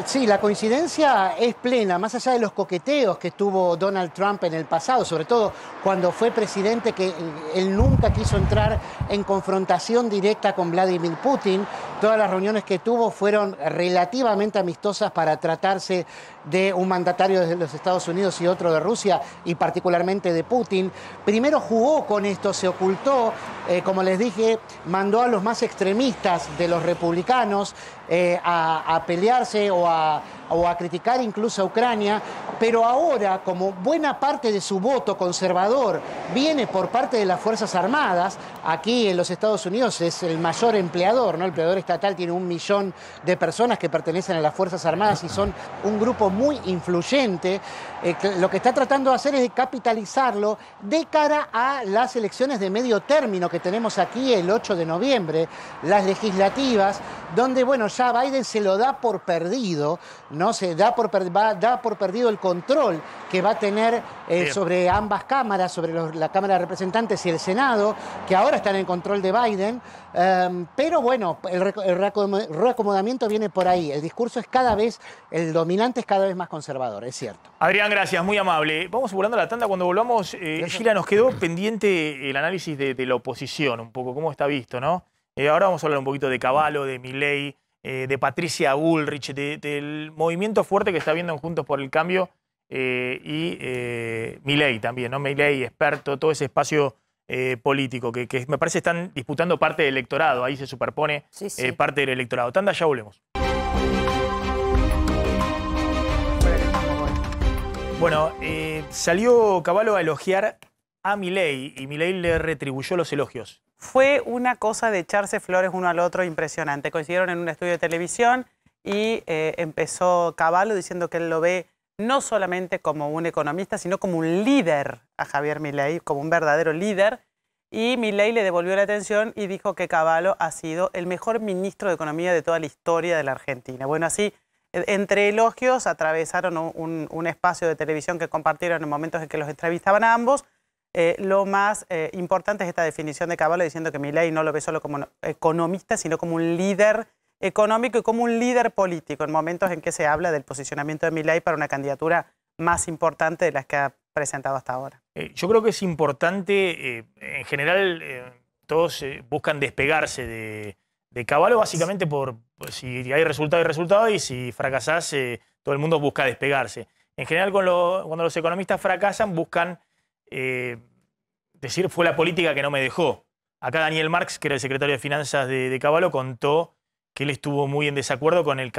Sí, la coincidencia es plena, más allá de los coqueteos que tuvo Donald Trump en el pasado, sobre todo cuando fue presidente, que él nunca quiso entrar en confrontación directa con Vladimir Putin. Todas las reuniones que tuvo fueron relativamente amistosas para tratarse de un mandatario de los Estados Unidos y otro de Rusia, y particularmente de Putin. Primero jugó con esto, se ocultó, como les dije, mandó a los más extremistas de los republicanos a pelearse o a criticar incluso a Ucrania, pero ahora, como buena parte de su voto conservador viene por parte de las Fuerzas Armadas, aquí en los Estados Unidos es el mayor empleador, ¿no? El empleador estatal tiene 1 millón de personas que pertenecen a las Fuerzas Armadas y son un grupo muy influyente. Lo que está tratando de hacer es capitalizarlo de cara a las elecciones de medio término que tenemos aquí el 8 de noviembre, las legislativas, donde, bueno, ya Biden se lo da por perdido, ¿no? Da por perdido el control que va a tener sobre ambas cámaras, sobre la Cámara de Representantes y el Senado, que ahora están en control de Biden. Pero bueno, el reacomodamiento viene por ahí. El discurso es el dominante es cada vez más conservador, es cierto. Adrián, gracias, muy amable. Vamos apurando la tanda. Cuando volvamos, Gila, nos quedó pendiente el análisis de la oposición, un poco, cómo está visto, ¿no? Ahora vamos a hablar un poquito de Cavallo, de Milei, de Patricia Bullrich, del movimiento fuerte que está habiendo en Juntos por el Cambio y Milei también, ¿no? Milei, experto, todo ese espacio político que me parece están disputando parte del electorado. Ahí se superpone parte del electorado. Tanda, ya volvemos. Bueno, salió Cavallo a elogiar a Milei y Milei le retribuyó los elogios. Fue una cosa de echarse flores uno al otro impresionante. Coincidieron en un estudio de televisión y empezó Cavallo diciendo que él lo ve no solamente como un economista, sino como un líder a Javier Milei, como un verdadero líder. Y Milei le devolvió la atención y dijo que Cavallo ha sido el mejor ministro de Economía de toda la historia de la Argentina. Bueno, así, entre elogios, atravesaron un espacio de televisión que compartieron en momentos en que los entrevistaban a ambos. Lo más importante es esta definición de Cavallo diciendo que Milei no lo ve solo como economista, sino como un líder económico y como un líder político, en momentos en que se habla del posicionamiento de Milei para una candidatura más importante de las que ha presentado hasta ahora. Yo creo que es importante, en general, todos buscan despegarse de Cavallo, básicamente por si hay resultado, hay resultado, y si fracasás, todo el mundo busca despegarse. En general, cuando los economistas fracasan, buscan decir, fue la política que no me dejó. Acá Daniel Marx, que era el secretario de Finanzas de Cavallo, contó que él estuvo muy en desacuerdo con el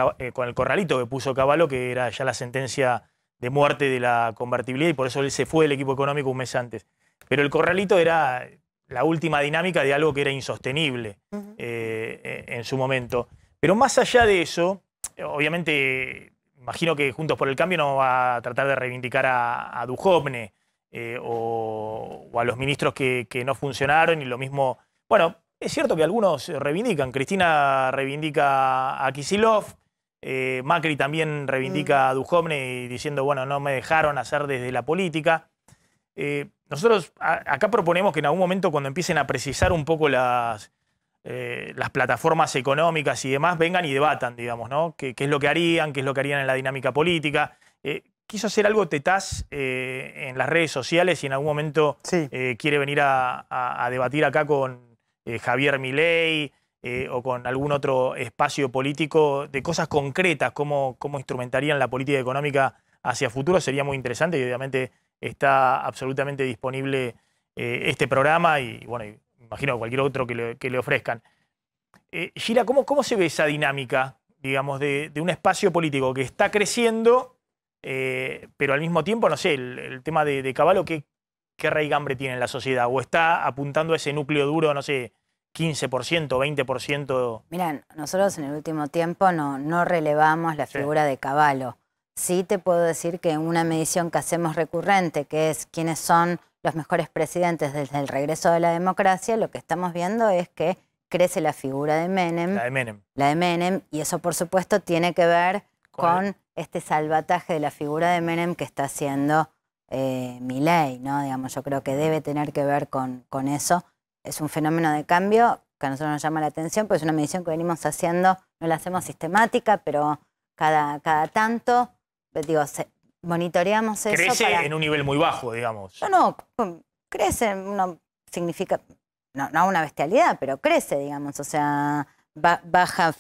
corralito que puso Cavallo, que era ya la sentencia de muerte de la convertibilidad, y por eso él se fue del equipo económico un mes antes. Pero el corralito era la última dinámica de algo que era insostenible en su momento. Pero más allá de eso, obviamente, imagino que Juntos por el Cambio no va a tratar de reivindicar a Duhovne o a los ministros que no funcionaron, y lo mismo... Bueno, es cierto que algunos reivindican. Cristina reivindica a Kicillof, Macri también reivindica a Duhovne diciendo, bueno, no me dejaron hacer desde la política. Nosotros acá proponemos que en algún momento, cuando empiecen a precisar un poco las plataformas económicas y demás, vengan y debatan, digamos, ¿no? ¿Qué es lo que harían? ¿Qué es lo que harían en la dinámica política? quiso hacer algo Tetaz en las redes sociales y en algún momento quiere venir a debatir acá con Javier Milei o con algún otro espacio político de cosas concretas, cómo instrumentarían la política económica hacia futuro, sería muy interesante y obviamente está absolutamente disponible este programa y bueno, imagino cualquier otro que le ofrezcan. Gira, ¿cómo se ve esa dinámica, digamos, de un espacio político que está creciendo, pero al mismo tiempo, no sé, el tema de Cavallo, ¿qué raigambre tiene en la sociedad? ¿O está apuntando a ese núcleo duro, no sé, 15%, 20%? Mirá, nosotros en el último tiempo no relevamos la figura de Cavallo. Sí te puedo decir que una medición que hacemos recurrente, que es quiénes son los mejores presidentes desde el regreso de la democracia, lo que estamos viendo es que crece la figura de Menem. La de Menem. Y eso, por supuesto, tiene que ver con este salvataje de la figura de Menem que está haciendo Milei, ¿no? Digamos, yo creo que debe tener que ver con eso. Es un fenómeno de cambio que a nosotros nos llama la atención, porque es una medición que venimos haciendo, no la hacemos sistemática, pero cada tanto, digo, monitoreamos eso. Crece en un nivel muy bajo, digamos. No, crece, no significa... No una bestialidad, pero crece, digamos, o sea, baja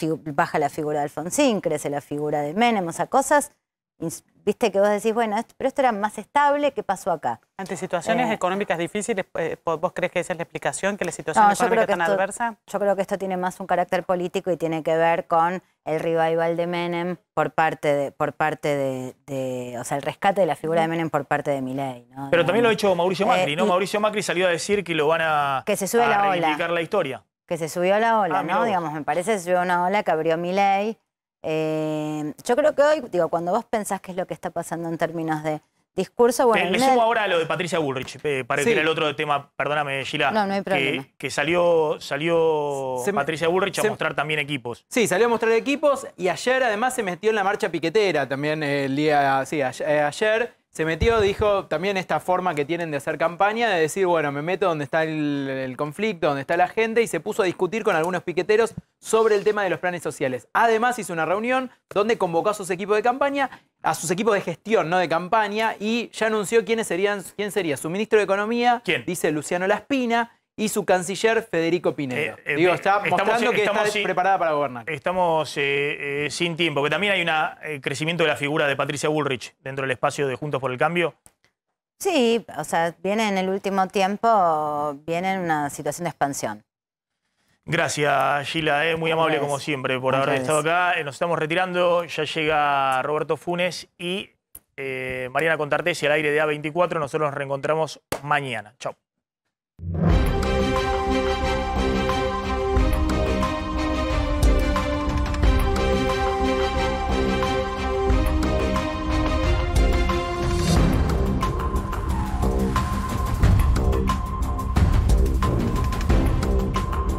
la figura de Alfonsín, crece la figura de Menem, o sea, cosas, viste que vos decís, bueno, pero esto era más estable, ¿qué pasó acá? Ante situaciones económicas difíciles, ¿vos crees que esa es la explicación, que la situación económica es tan adversa? Yo creo que esto tiene más un carácter político y tiene que ver con el revival de Menem por parte de o sea, el rescate de la figura de Menem por parte de Milei, ¿no? Pero también lo ha hecho Mauricio Macri, ¿no? Mauricio Macri salió a decir que lo van a reivindicar la historia. Que se subió a la ola, ¿no? Digamos, me parece que se subió a una ola que abrió Milei. Yo creo que hoy, digo, cuando vos pensás qué es lo que está pasando en términos de discurso, bueno... Le sumo ahora a lo de Patricia Bullrich, para que era el otro tema, perdóname, Gila. No hay problema. Que salió Patricia Bullrich a mostrar también equipos. Sí, salió a mostrar equipos y ayer además se metió en la marcha piquetera también el día... Sí, ayer se metió, dijo también esta forma que tienen de hacer campaña, de decir, bueno, me meto donde está el conflicto, donde está la gente, y se puso a discutir con algunos piqueteros sobre el tema de los planes sociales. Además hizo una reunión donde convocó a sus equipos de campaña, a sus equipos de gestión, no de campaña, y ya anunció quién sería su ministro de Economía, dice Luciano Laspina, y su canciller Federico Pinedo. Digo, está mostrando que está preparada para gobernar. Estamos sin tiempo, que también hay un crecimiento de la figura de Patricia Bullrich dentro del espacio de Juntos por el Cambio. Sí, o sea, viene en el último tiempo, viene en una situación de expansión. Gracias, Gila, muy amable como siempre por haber estado acá. Nos estamos retirando, ya llega Roberto Funes y Mariana Contartesi al aire de A24. Nosotros nos reencontramos mañana. Chau.